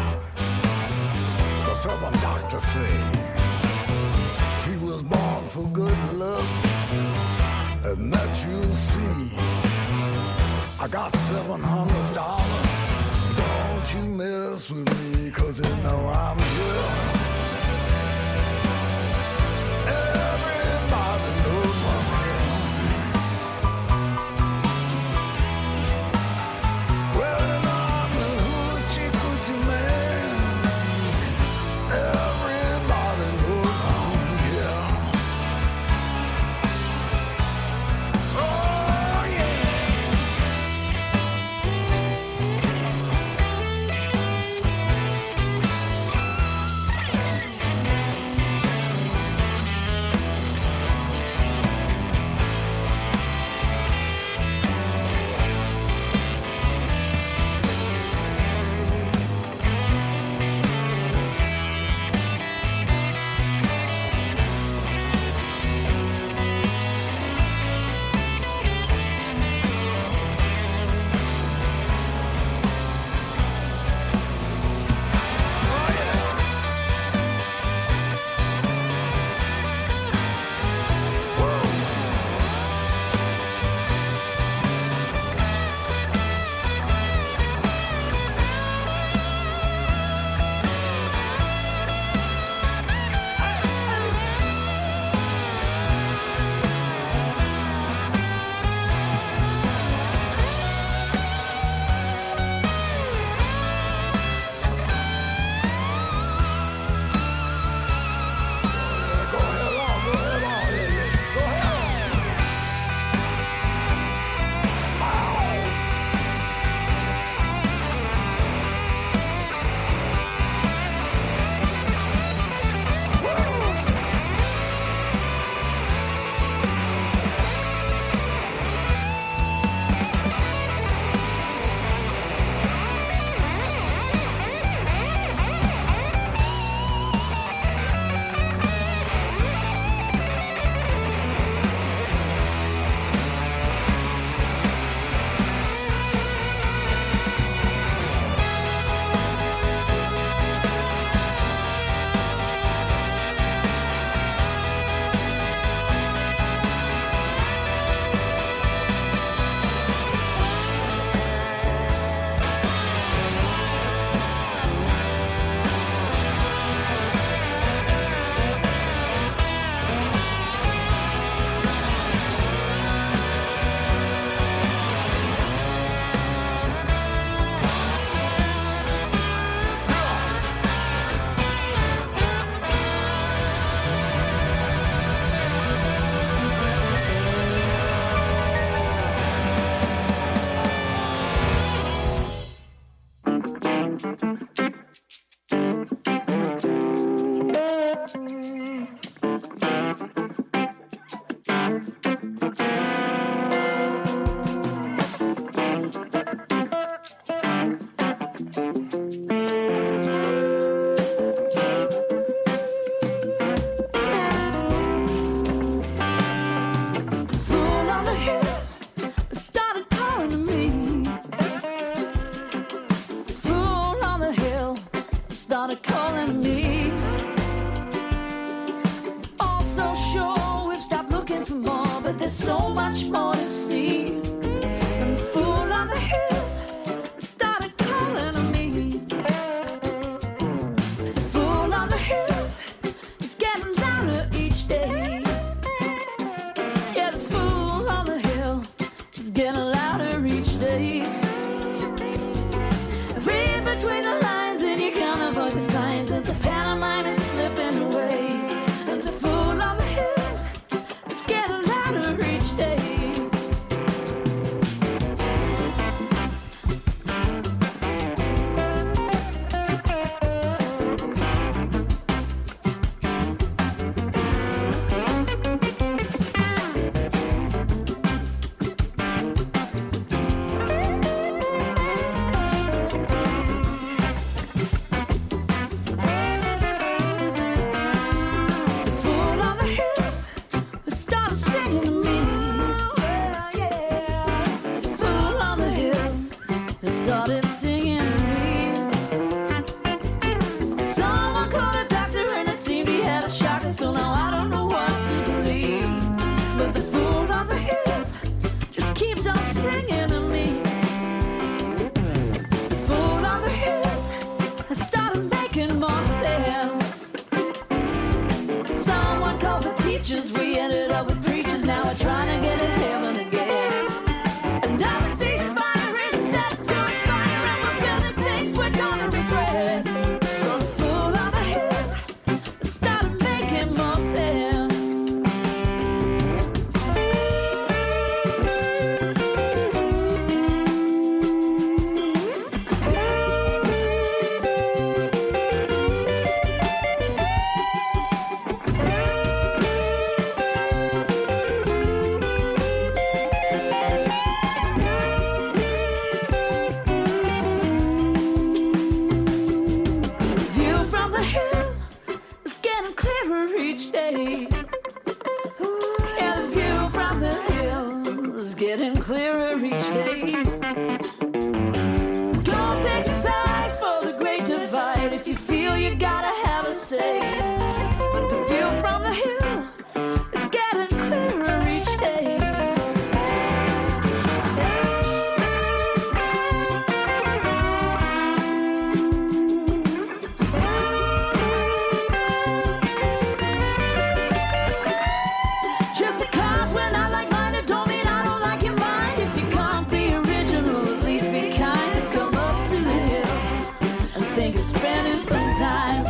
the 7 doctors say he was born for good luck, and that you'll see. I got $700, don't you mess with me, 'cause you know I'm here. Everybody knows I'm here. Well, you know I'm the hoochie coochie man. Everybody knows I'm here. Oh, yeah. started calling me. All so sure we've stopped looking for more, but there's so much more to see. And the fool on the hill started calling me. The fool on the hill is getting louder each day. Yeah, the fool on the hill is getting louder each day. Read between the lines and you can't avoid the signs that the pantomime is slipping away. And the fool on the hill is getting louder each day. The fool on the hill started singing to me. The fool on the hill started singing to me. Someone called a doctor and it seemed he had a shocker, so now I don't know what to believe. But the fool on the hill just keeps on singing to me. The fool on the hill started making more sense. Someone called the teachers, we ended up with preachers. Now we're trying to get to heaven again. And now the ceasefire is set to expire, and we're building things we're gonna regret. So the fool on the hill started making more sense. The view from the hill is getting clearer each day. Yeah, the view from the hill is getting clearer each day. Don't pick a side for the great divide if you feel you gotta have a say. But the view from the hill is getting clearer each day. Just because we're not like-minded don't mean I don't like your mind. If you can't be original, at least be kind and come up to the hill and think of spending some time.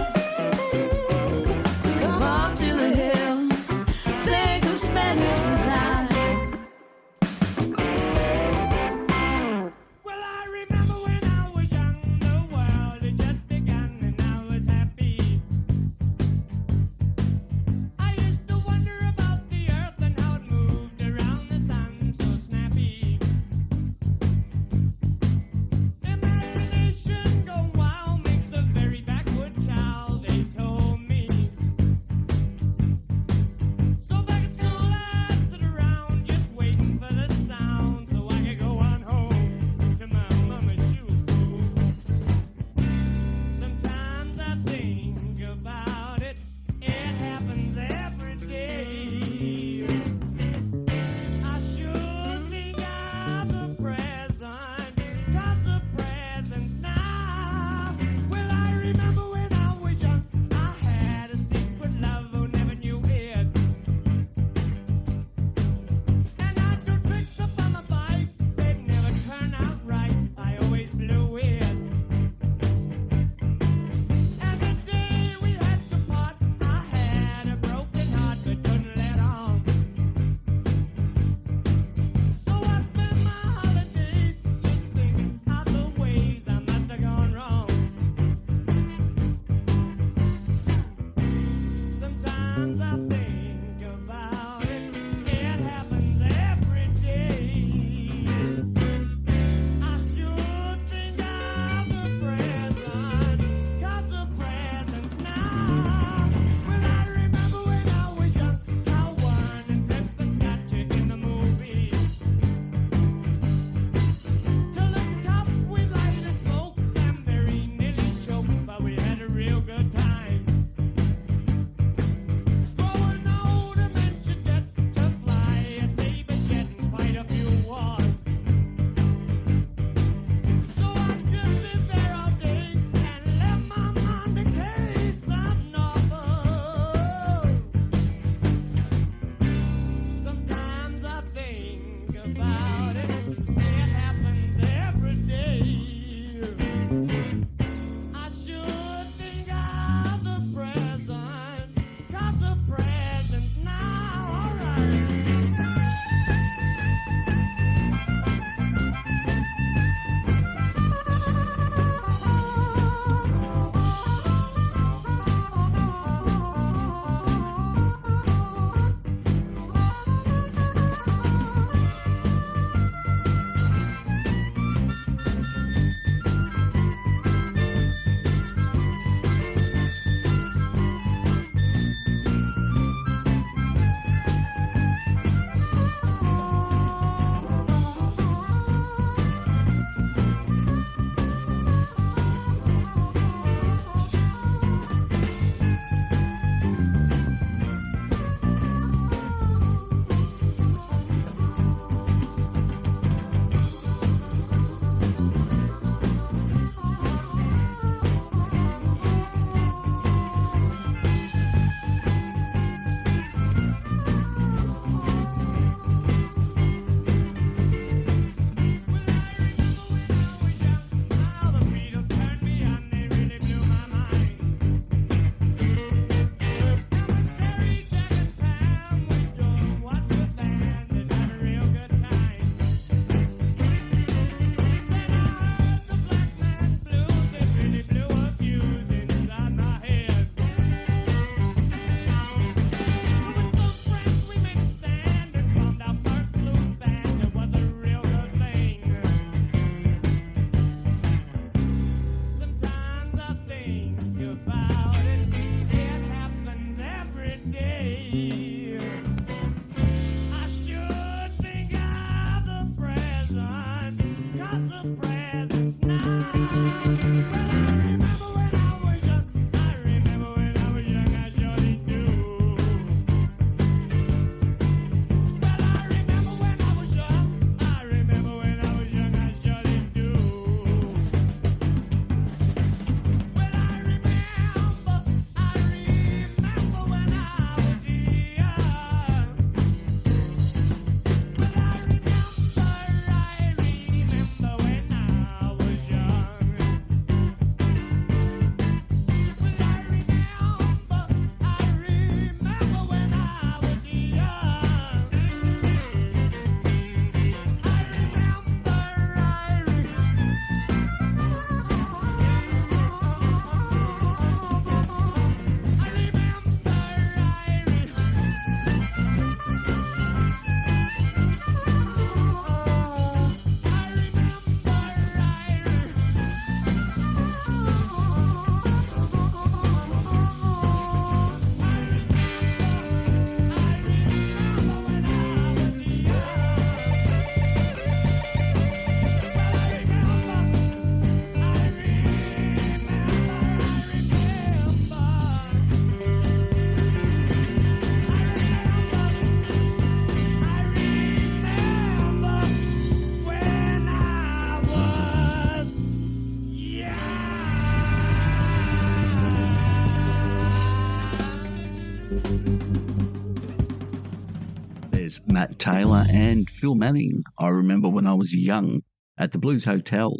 Matt Taylor and Phil Manning, I Remember When I Was Young, at the Blues Hotel.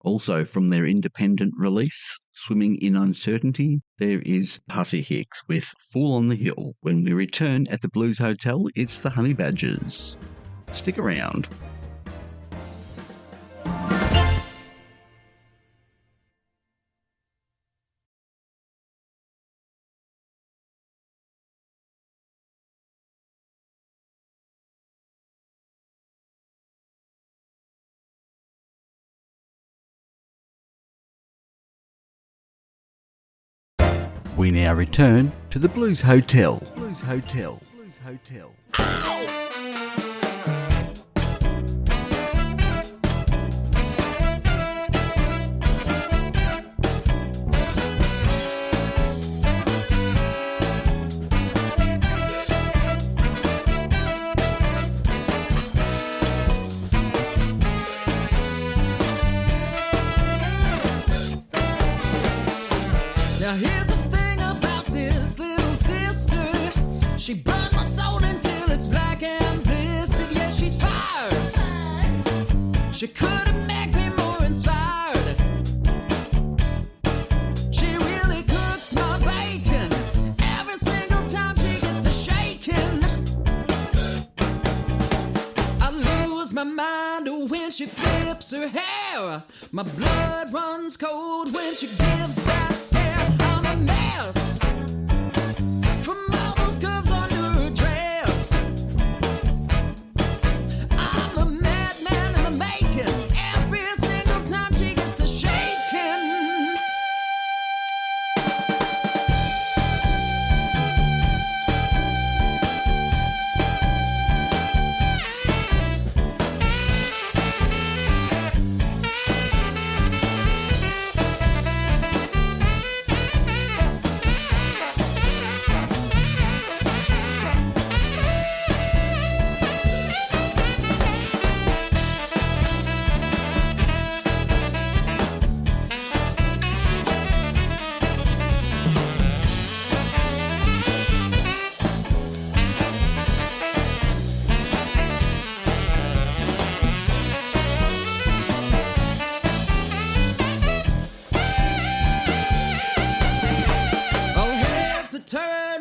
Also from their independent release, Swimming in Uncertainty, there is Hussy Hicks with Fool on the Hill. When we return at the Blues Hotel, it's the Honey Badgers. Stick around. We now return to the Blues Hotel. Blues Hotel. Blues Hotel. Now here's the thing about this little sister. She burned my soul until it's black and blistered. Yeah, she's fired. She couldn't make me more inspired. She really cooks my bacon. Every single time she gets a shaking. I lose my mind when she flips her hair. My blood runs cold when she gives that stare. I'm a mess from all those curves under her dress. I'm a madman in the making. Every single time she gets a shaking.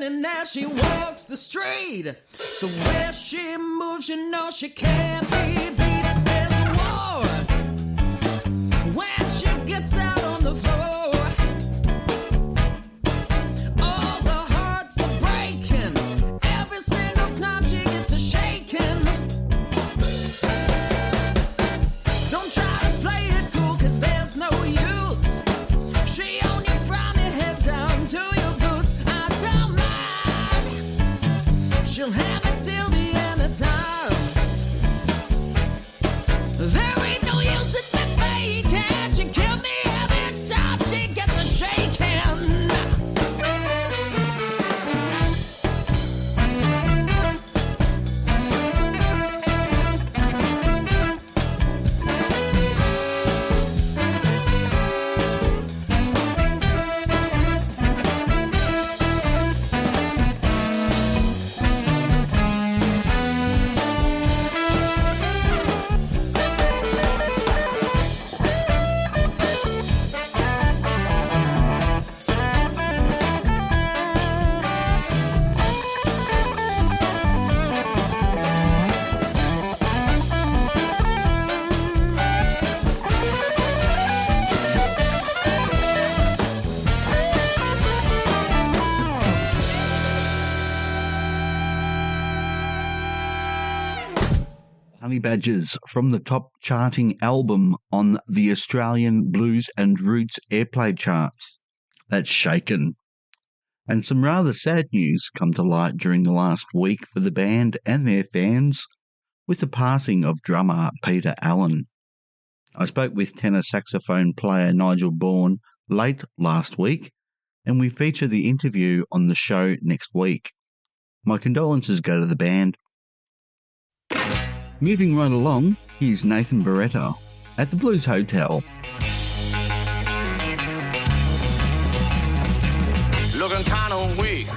And now she walks the street. The way she moves, you know she can't be beat. There's a war when she gets out on the floor. All the hearts are breaking every single time she gets a shaking. Don't try to play it cool, 'cause there's no use. She on you from your head down to your boots. I don't mind. She'll have it till the end of time. There ain't no use in me faking. She kill me every time she gets a shaking. Honey Badgers from the top charting album on the Australian Blues and Roots airplay charts. That's Shaken. And some rather sad news come to light during the last week for the band and their fans with the passing of drummer Peter Allen. I spoke with tenor saxophone player Nigel Bourne late last week, and we feature the interview on the show next week. My condolences go to the band. Moving right along, here's Nathan Beretta at the Blues Hotel. Looking kind of weak,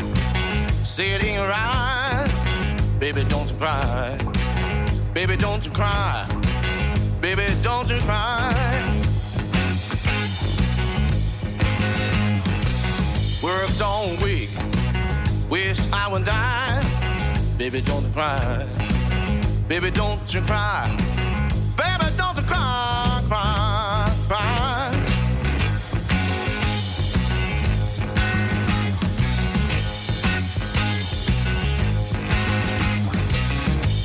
sitting right Baby, don't you cry. Baby, don't you cry. Baby, don't you cry. Worked all week, wished I would die. Baby, don't you cry. Baby, don't you cry. Baby, don't you cry, cry, cry.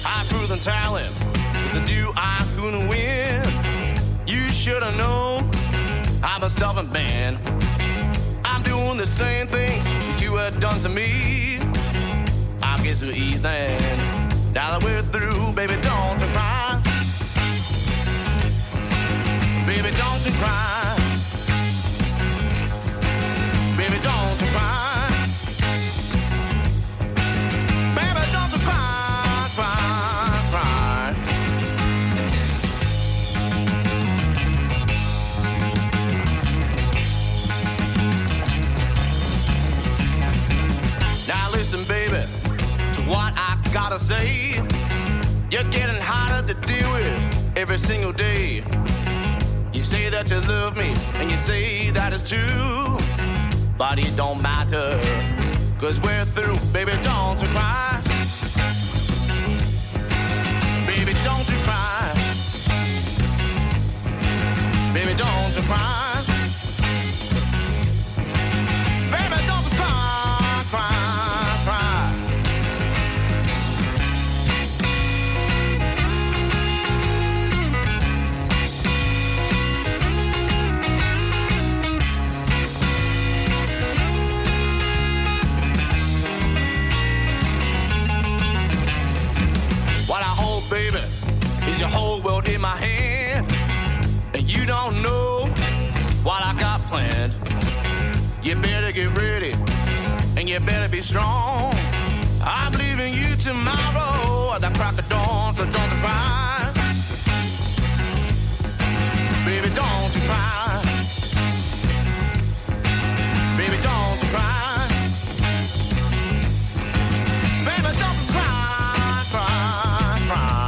High proven talent, it's a deal I couldn't win. You should have known I'm a stubborn man. I'm doing the same things you had done to me. I guess we're even. Now that we're through, baby, don't you cry. Baby, don't you cry. Baby, don't you cry. Baby, don't you cry, cry, cry. Now listen, baby, to what I gotta say. You're getting harder to deal with every single day. You say that you love me, and you say that it's true, but it don't matter, 'cause we're through. Baby, don't you cry. Baby, don't you cry. Baby, don't you cry. Baby, don't you cry, cry, cry. What I hold, baby, is your whole world in my hand. And you don't know what I got planned. You better get ready, and you better be strong. I'm leaving you tomorrow at the crack of dawn, so don't you cry. Baby, don't you cry. Baby, don't you cry. Baby, don't you cry, cry, cry.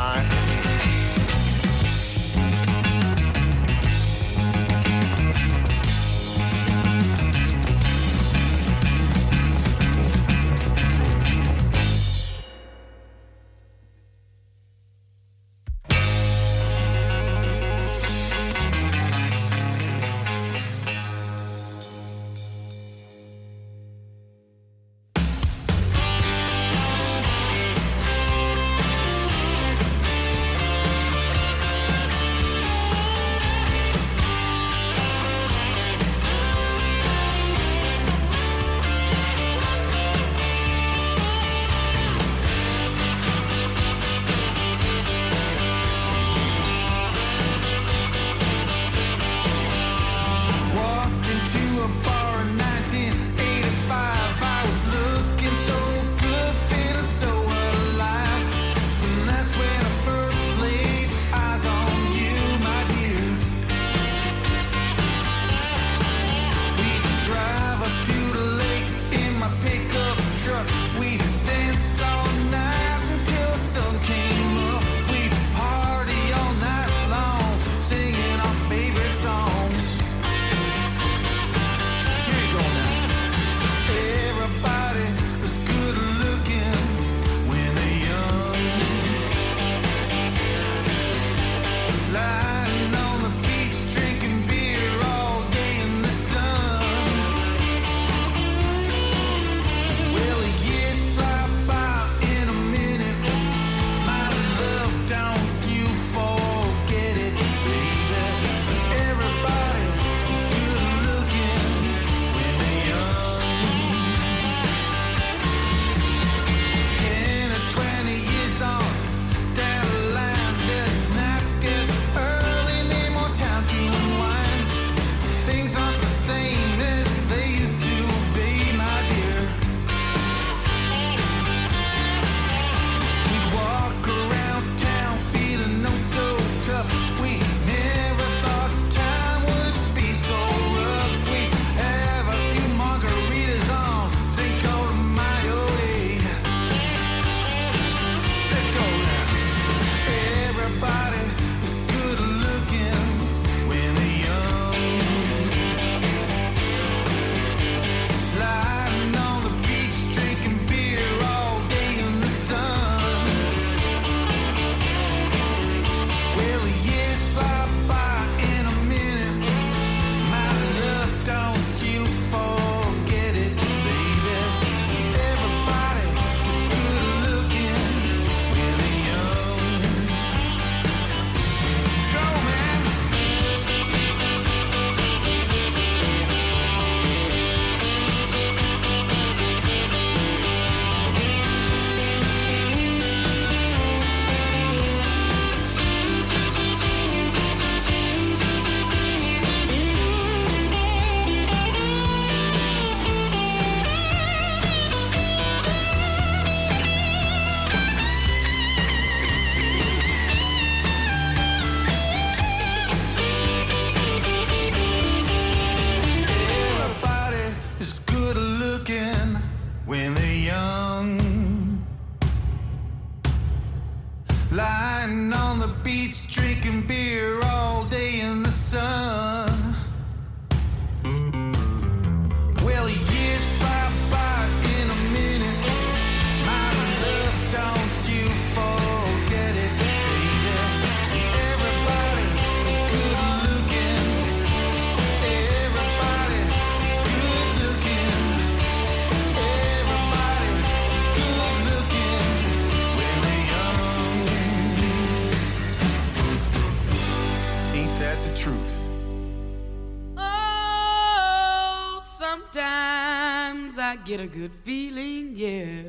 Sometimes I get a good feeling, yeah.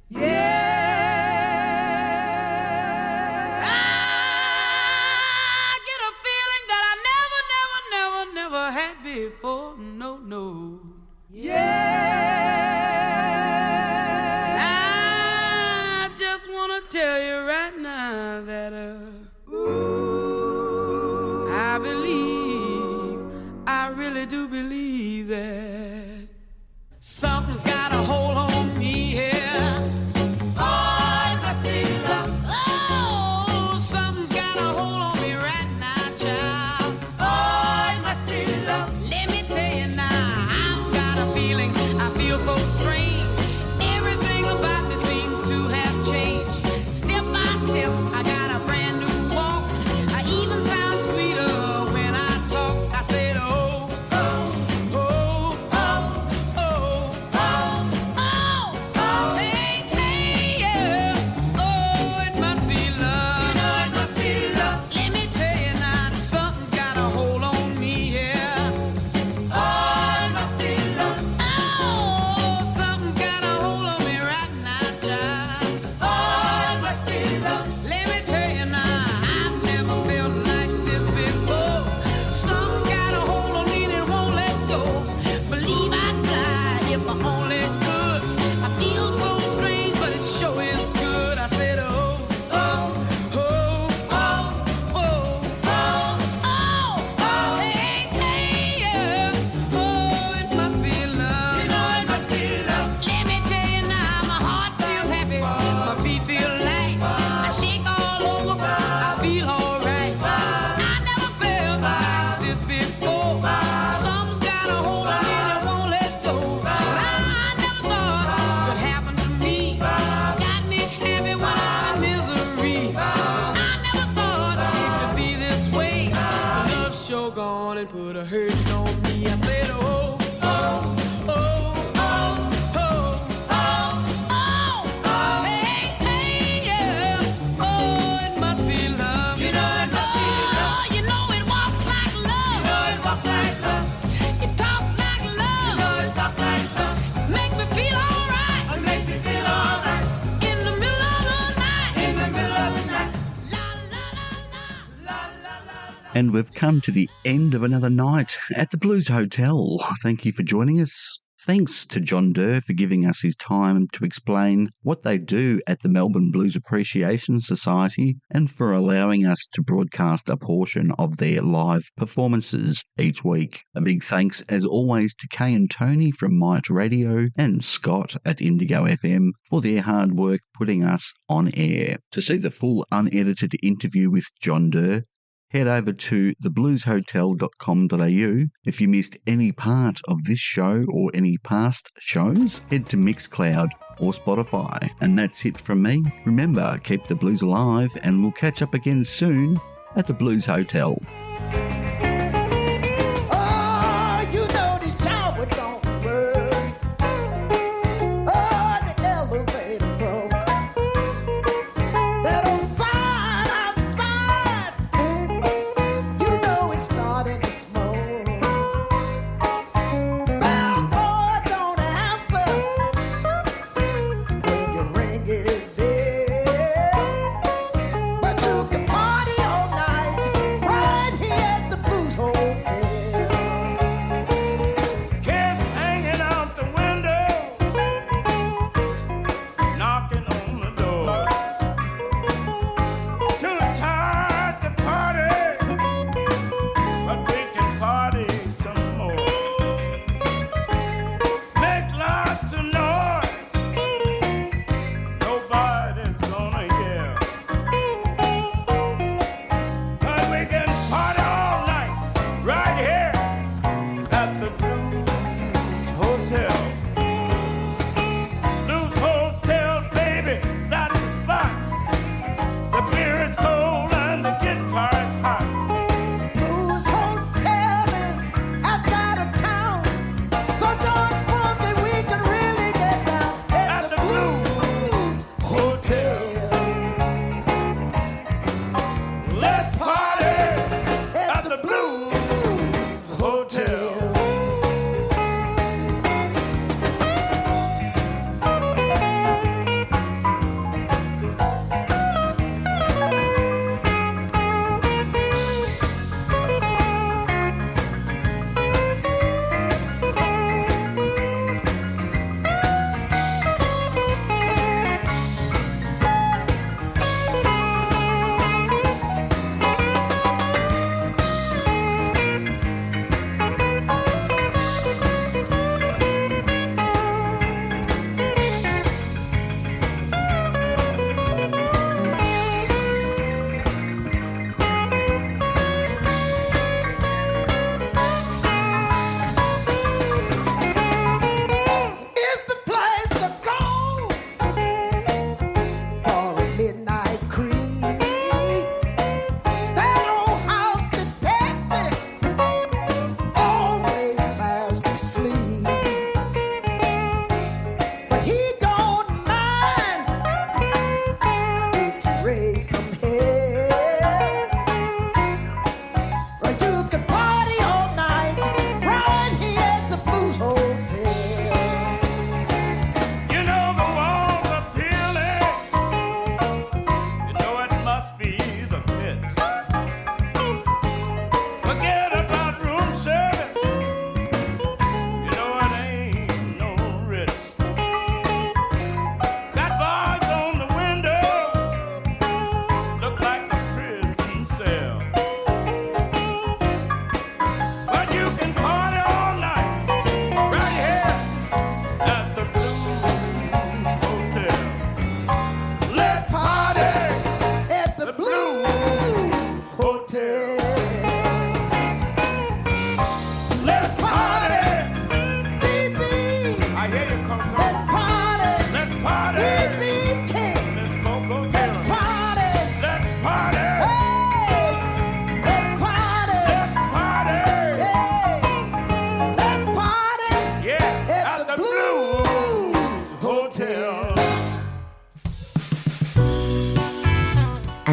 Yeah. I get a feeling that I never had before. No, no. Yeah. I just wanna tell you right now that I believe, I really do believe that something's got a hold on me here. Oh, it must be love. Oh, something's got a hold on me right now, child. Oh, it must be love. Let me tell you now, I've got a feeling, I feel so strange. Everything about me seems to have changed. Step by step, I got a brand new walk. I even sound sweeter when I talk. I said, oh, oh, oh, oh, oh, oh, oh, oh, hey, hey, yeah. Oh, it must be love. You know it must be love. Let me tell you now, something's got a hold on me here. Oh, it must be love. Oh, something's got a hold on me right now, child. Oh, it must be love. Let me tell you now, I've never felt like this before. Something's got a hold on me that won't let go. Believe I'd fly if I only could. I feel so strange, but it sure is good. I said, oh, oh, oh, oh, oh, oh, oh, hey, hey, yeah. Oh, it must be love. You know it must be love. Let me tell you now, my heart feels happy, my feet feel light. I shake all over, I feel alright. I never felt like this before. Something's got a hold on me that won't let go. I never thought it could happen to me. Got me happy when I'm in misery. I never thought it could be this way. Love's sure gone and put a hurting on me. I said, oh, oh, oh, oh, oh, oh, oh, hey, hey, yeah. Oh, it must be love. You know it must be love. You know it walks like love. You know it walks like love. It talks like love. You know it talks like love. Make me feel alright. Make me feel alright. In the middle of the night. In the middle of the night. And we've come to the end of another night at the Blues Hotel. Thank you for joining us. Thanks to John Durr for giving us his time to explain what they do at the Melbourne Blues Appreciation Society and for allowing us to broadcast a portion of their live performances each week. A big thanks, as always, to Kay and Tony from Might Radio and Scott at Indigo FM for their hard work putting us on air. To see the full unedited interview with John Durr, head over to theblueshotel.com.au. If you missed any part of this show or any past shows, head to Mixcloud or Spotify. And that's it from me. Remember, keep the blues alive, and we'll catch up again soon at the Blues Hotel. Oh, you know this tower don't work. Oh, the elevator broke. That old sign outside, you know it's starting to smoke. Bellboy don't answer when you ring his bell. But you can party all night right here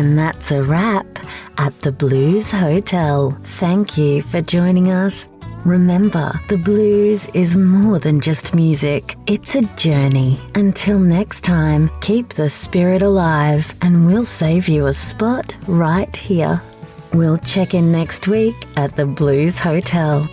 And that's a wrap at the Blues Hotel. Thank you for joining us. Remember, the blues is more than just music. It's a journey. Until next time, keep the spirit alive and we'll save you a spot right here. We'll check in next week at the Blues Hotel.